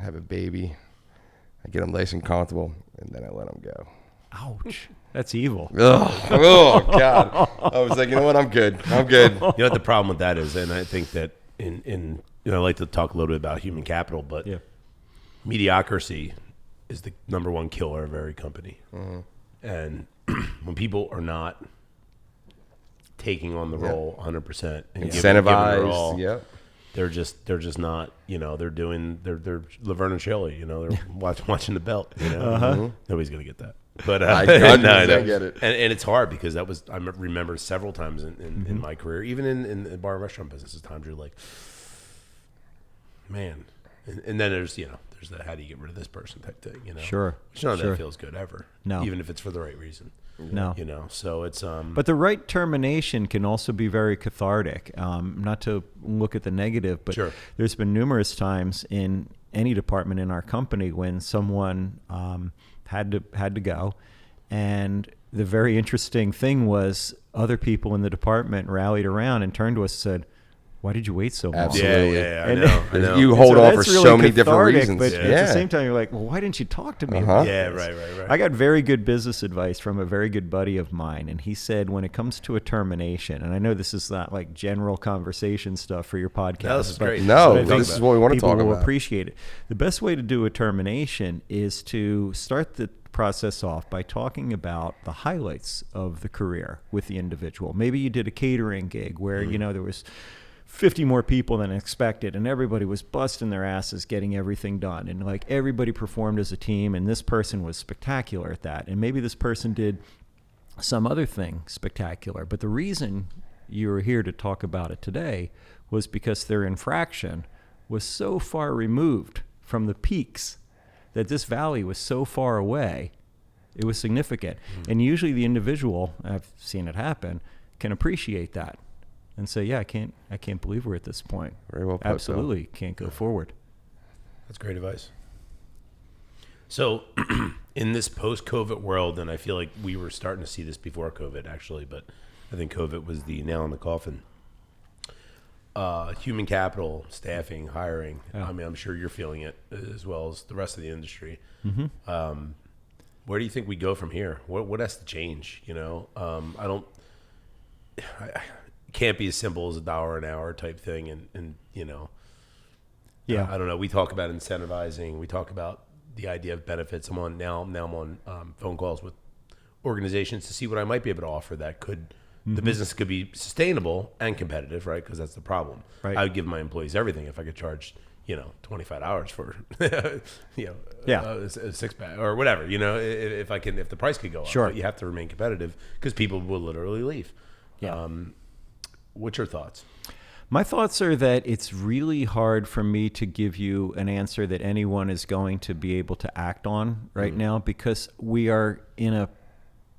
have a baby. I get him nice and comfortable, and then I let him go.
Ouch. That's evil.
Oh, God. I was like, you know what? I'm good.
You know what the problem with that is, and I think that in I like to talk a little bit about human capital, but mediocrity is the number one killer of every company. And when people are not taking on the role 100% and
incentivized,
giving it all, they're just not, they're Laverne and Shirley, they're watching the belt, Nobody's gonna get that. But
I get it.
And it's hard because I remember several times in my career, even in the bar and restaurant business, times you're like, man, and then there's the how do you get rid of this person type thing,
Sure.
Which none of that feels good ever.
No.
Even if it's for the right reason.
No.
So it's
But the right termination can also be very cathartic. Not to look at the negative, but there's been numerous times in any department in our company when someone had to go, and the very interesting thing was other people in the department rallied around and turned to us and said, why did you wait so long?
Absolutely.
I know.
You hold on for
really
so many different reasons.
But at the same time, you're like, well, why didn't you talk to me about this?
Right.
I got very good business advice from a very good buddy of mine. And he said, when it comes to a termination, and I know this is not like general conversation stuff for your podcast.
No, this is great.
No, this is what we want to talk about.
People will appreciate it. The best way to do a termination is to start the process off by talking about the highlights of the career with the individual. Maybe you did a catering gig where, there was 50 more people than expected, and everybody was busting their asses getting everything done, and like everybody performed as a team, and this person was spectacular at that, and maybe this person did some other thing spectacular, but the reason you were here to talk about it today was because their infraction was so far removed from the peaks that this valley was so far away, it was significant. And usually the individual, I've seen it happen, can appreciate that and say, I can't believe we're at this point.
Very well put,
Absolutely can't go forward.
That's great advice. So in this post-COVID world, and I feel like we were starting to see this before COVID actually, but I think COVID was the nail in the coffin. Human capital, staffing, hiring. I mean, I'm sure you're feeling it as well as the rest of the industry. Where do you think we go from here? What has to change? It can't be as simple as $1 an hour type thing. And I don't know. We talk about incentivizing. We talk about the idea of benefits. I'm on phone calls with organizations to see what I might be able to offer that could, the business could be sustainable and competitive, right? Because that's the problem.
Right.
I would give my employees everything if I could charge, $25 for, a six pack or whatever, if the price could go up.
Sure.
But you have to remain competitive because people will literally leave.
Yeah.
What's your thoughts?
My thoughts are that it's really hard for me to give you an answer that anyone is going to be able to act on right now because we are in a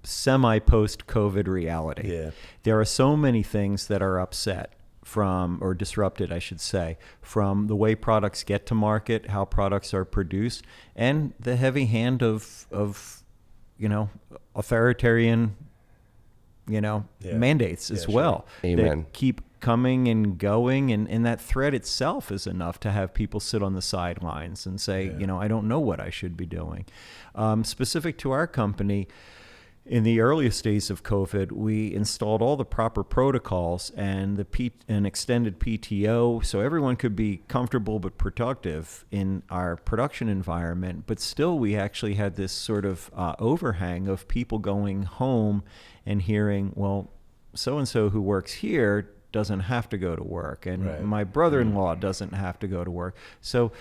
semi-post-COVID reality.
Yeah.
There are so many things that are upset or disrupted, I should say, from the way products get to market, how products are produced, and the heavy hand of authoritarian mandates as well.
Amen.
That keep coming and going, and that threat itself is enough to have people sit on the sidelines and say, I don't know what I should be doing. Specific to our company, in the earliest days of COVID, we installed all the proper protocols and an extended PTO, so everyone could be comfortable but productive in our production environment. But still, we actually had this sort of overhang of people going home and hearing, well, so-and-so who works here doesn't have to go to work, and my brother-in-law doesn't have to go to work. So,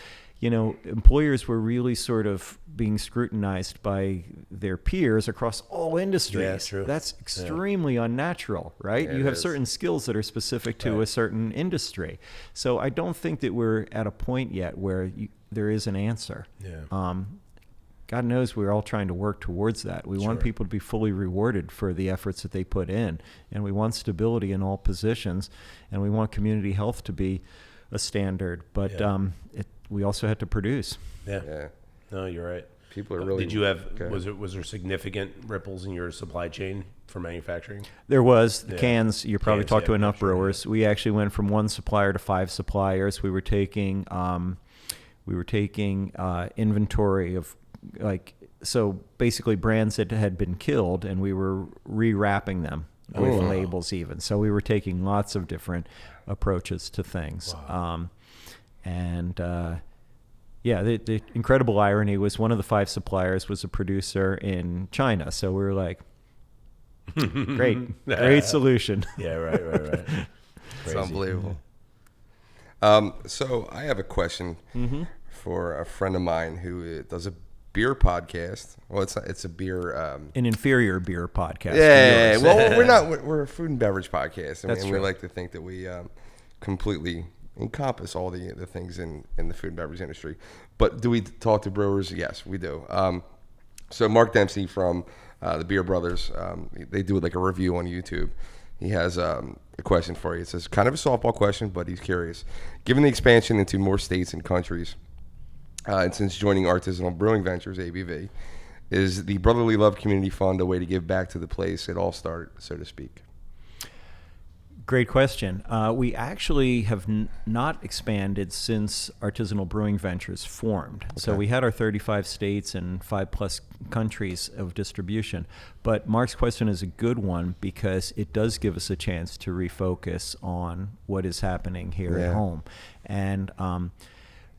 employers were really sort of being scrutinized by their peers across all industries.
Yeah, true.
That's extremely unnatural, right?
Yeah,
you
it
have
is.
certain skills that are specific to a certain industry. So I don't think that we're at a point yet where there is an answer.
Yeah.
God knows we're all trying to work towards that. We want people to be fully rewarded for the efforts that they put in, and we want stability in all positions, and we want community health to be a standard. But we also had to produce.
Yeah.
No, you're right.
People are really.
Did you have? Was there significant ripples in your supply chain for manufacturing?
There was the cans. You probably
Cans,
talked to enough
sure,
brewers. We actually went from one supplier to 5 suppliers. We were taking inventory of so basically brands that had been killed, and we were rewrapping them with labels even. So we were taking lots of different approaches to things.
Wow.
The incredible irony was one of the 5 suppliers was a producer in China. So we were like, great solution.
Yeah, right.
It's unbelievable. So I have a question for a friend of mine who does a beer podcast. Well, it's a beer.
An inferior beer podcast.
Yeah. Well, we're a food and beverage podcast, and,
That's
we
true.
like to think that we completely encompass all the things in the food and beverage industry. But do we talk to brewers? Yes, we do. So Mark Dempsey from the Beer Brothers, they do like a review on YouTube. He has a question for you. It says, kind of a softball question, but he's curious. Given the expansion into more states and countries, and since joining Artisanal Brewing Ventures, ABV, is the Brotherly Love Community Fund a way to give back to the place it all started, so to speak?
Great question. We actually have not expanded since Artisanal Brewing Ventures formed. Okay. So we had our 35 states and 5+ countries of distribution. But Mark's question is a good one because it does give us a chance to refocus on what is happening here at home. And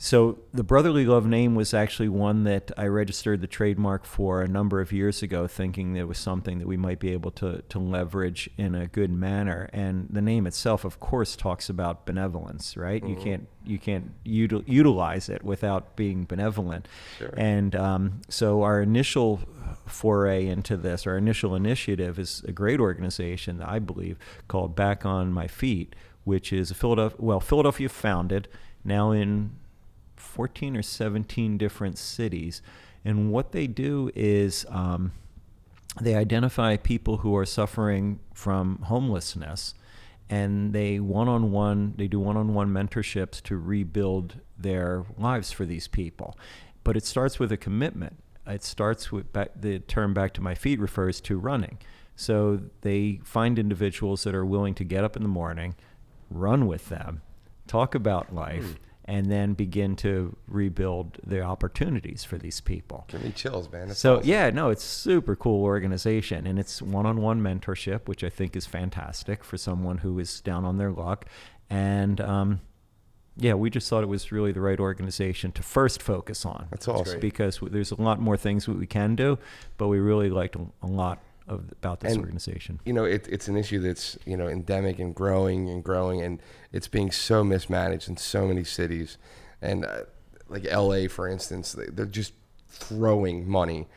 so the Brotherly Love name was actually one that I registered the trademark for a number of years ago, thinking there was something that we might be able to leverage in a good manner. And the name itself, of course, talks about benevolence, right? Mm-hmm. You can't utilize it without being benevolent. Sure. And so our initial foray into this, our initial initiative, is a great organization, I believe, called Back on My Feet, which is Philadelphia founded, now in 14 or 17 different cities. And what they do is they identify people who are suffering from homelessness, and they do one-on-one mentorships to rebuild their lives for these people. But it starts with a commitment. It starts with the term Back to My Feet refers to running. So they find individuals that are willing to get up in the morning, run with them, talk about life, and then begin to rebuild the opportunities for these people.
Give me chills, man. That's
so
awesome.
It's a super cool organization, and it's one-on-one mentorship, which I think is fantastic for someone who is down on their luck. And we just thought it was really the right organization to first focus on.
That's awesome.
Because there's a lot more things that we can do, but we really liked a lot about this organization.
It's an issue that's endemic and growing, and it's being so mismanaged in so many cities, and like LA, for instance, they're just throwing money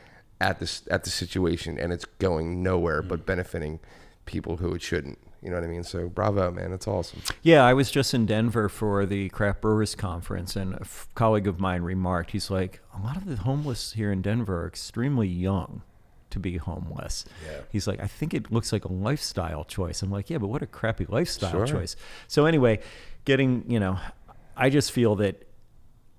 at the situation, and it's going nowhere but benefiting people who it shouldn't. You know what I mean? So bravo, man. That's awesome.
Yeah, I was just in Denver for the Craft Brewers Conference, and a colleague of mine remarked, he's like, a lot of the homeless here in Denver are extremely young to be homeless. Yeah. He's like, I think it looks like a lifestyle choice. I'm like, yeah, but what a crappy lifestyle choice. So anyway, I just feel that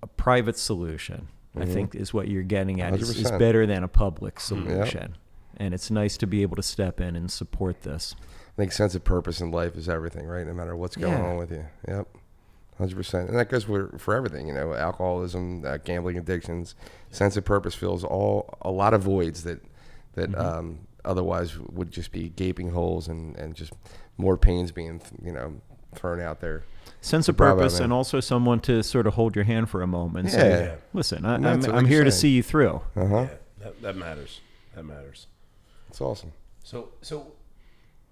a private solution, I think, is what you're getting at, is better than a public solution. Yep. And it's nice to be able to step in and support this.
I think sense of purpose in life is everything, right? No matter what's going on with you. Yep. 100%. And that goes for everything, alcoholism, gambling addictions. Sense of purpose fills a lot of voids that otherwise would just be gaping holes and just more pains being, thrown out there.
Sense of
Bravo,
purpose
man.
and also someone to sort of hold your hand for a moment.
Yeah.
Say, listen,
And that's what
I'm
you're
here to
saying.
see you through.
Uh-huh.
Yeah, that matters. That matters.
It's awesome.
So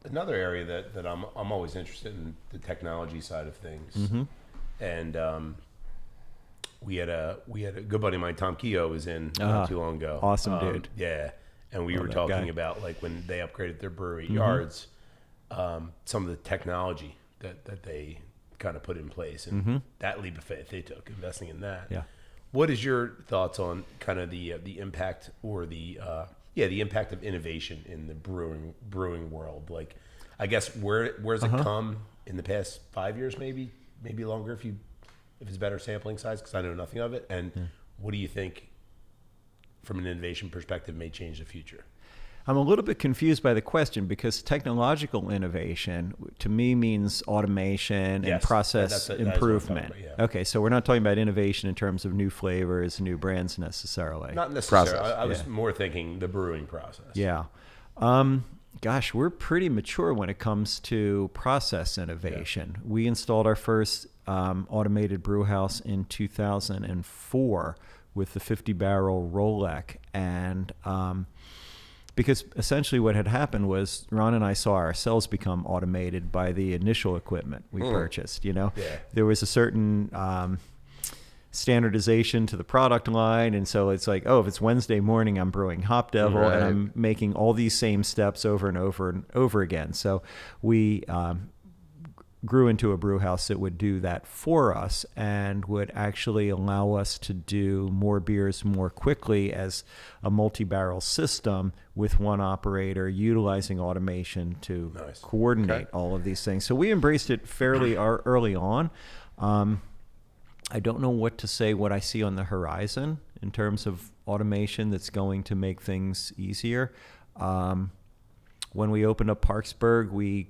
another area that I'm always interested in, the technology side of things.
Mm-hmm.
And we had a good buddy of mine, Tom Keogh, was in not too long ago.
Awesome dude.
Yeah, and we were
that
talking
guy.
about like when they upgraded their brewery
Mm-hmm.
yards, some of the technology that they kind of put in place, and that leap of faith they took, investing in that.
Yeah.
What is your thoughts on kind of the impact or the impact of innovation in the brewing world? Like, I guess where's it come in the past 5 years, maybe longer if it's better sampling size, because I know nothing of it. And what do you think, from an innovation perspective, may change the future?
I'm a little bit confused by the question because technological innovation to me means automation and
Yes,
process
that is what I'm talking
improvement.
about, yeah.
Okay, so we're not talking about innovation in terms of new flavors, new brands necessarily.
Not necessarily.
Process.
I was more thinking the brewing process.
Yeah. Gosh, we're pretty mature when it comes to process innovation. Yeah. We installed our first automated brew house in 2004 with the 50-barrel Rolec. And because essentially what had happened was Ron and I saw ourselves become automated by the initial equipment we purchased.
Yeah.
There was a certain standardization to the product line, and so it's like, if it's Wednesday morning, I'm brewing Hop Devil, and I'm making all these same steps over and over and over again. So we grew into a brew house that would do that for us and would actually allow us to do more beers more quickly as a multi-barrel system with one operator, utilizing automation to coordinate all of these things. So we embraced it fairly early on. I don't know what to say, what I see on the horizon in terms of automation that's going to make things easier. When we opened up Parksburg, we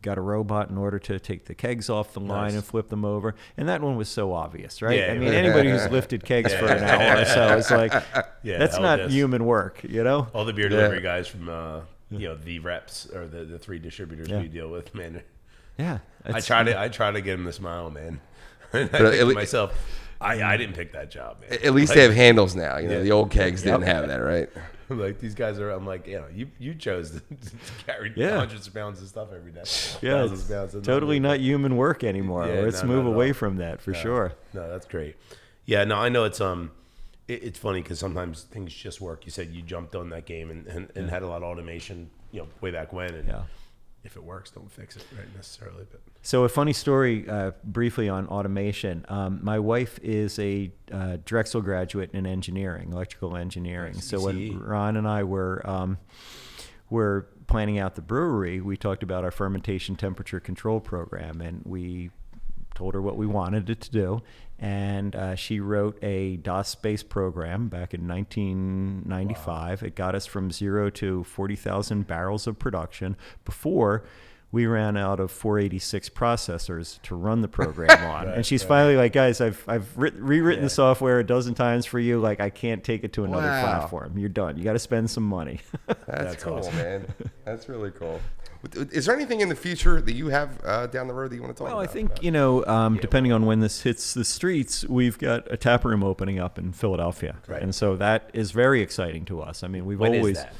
got a robot in order to take the kegs off the line and flip them over. And that one was so obvious, right?
Yeah,
I mean, anybody who's lifted kegs for an hour or so is like, that's not human work, All
the beer delivery guys from, the reps or the three distributors we deal with, man.
Yeah.
I try to get them to smile, man. I think to myself, I didn't pick that job, man.
At least they have handles now. The old kegs didn't have that, right?
Like, these guys are, I'm like, you chose to carry hundreds of pounds of stuff every day.
Yeah, it's totally not human work anymore. Let's move away from that for sure.
No, that's great. Yeah, no, I know it's it's funny because sometimes things just work. You said you jumped on that game and had a lot of automation, way back when. And if it works, don't fix it, right, necessarily. But
so a funny story, briefly on automation. My wife is a Drexel graduate in engineering, electrical engineering. So when Ron and I were planning out the brewery, we talked about our fermentation temperature control program, and we told her what we wanted it to do. And she wrote a DOS-based program back in 1995. Wow. It got us from 0 to 40,000 barrels of production before we ran out of 486 processors to run the program on. And she's finally like, guys, I've rewritten the software a dozen times for you. Like, I can't take it to another platform. You're done. You got to spend some money.
That's cool,
awesome.
Man. That's really cool. Is there anything in the future that you have down the road that you want to talk about?
Well, I think, depending on when this hits the streets, we've got a tap room opening up in Philadelphia. Right. And so that is very exciting to us. I mean,
when is that?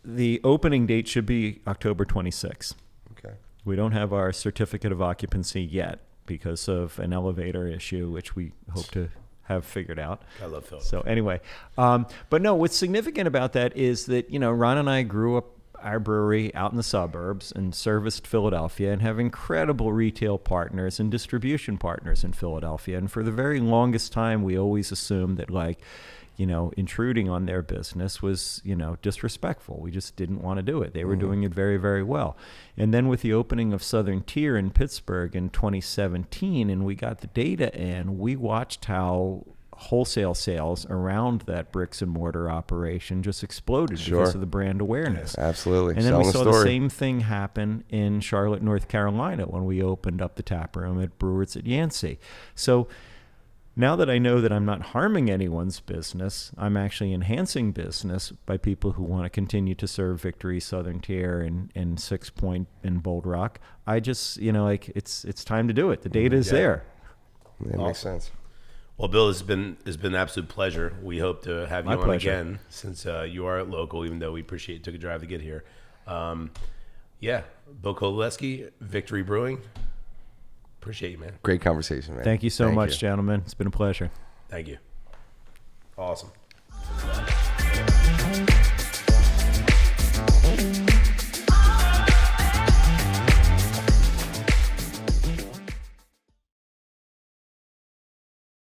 The opening date should be October 26th.
Okay.
We don't have our certificate of occupancy yet because of an elevator issue, which we hope to have figured out.
I love Philadelphia.
So anyway, but no, what's significant about that is that, Ron and I grew up our brewery out in the suburbs and serviced Philadelphia and have incredible retail partners and distribution partners in Philadelphia. And for the very longest time, we always assumed that intruding on their business was, disrespectful. We just didn't want to do it. They were doing it very, very well. And then with the opening of Southern Tier in Pittsburgh in 2017, and we got the data in, we watched how wholesale sales around that bricks and mortar operation just exploded because of the brand awareness.
Absolutely.
And then we saw the same thing happen in Charlotte, North Carolina when we opened up the tap room at Brewers at Yancey. So now that I know that I'm not harming anyone's business, I'm actually enhancing business by people who want to continue to serve Victory, Southern Tier, and Six Point and Bold Rock. I just, it's time to do it. The data is there.
That makes sense.
Well, Bill, it's been an absolute pleasure. We hope to have you on again, since you are local, even though we appreciate you took a drive to get here. Bill Covaleski, Victory Brewing. Appreciate you, man.
Great conversation, man.
Thank you so much, gentlemen. It's been a pleasure.
Thank you. Awesome.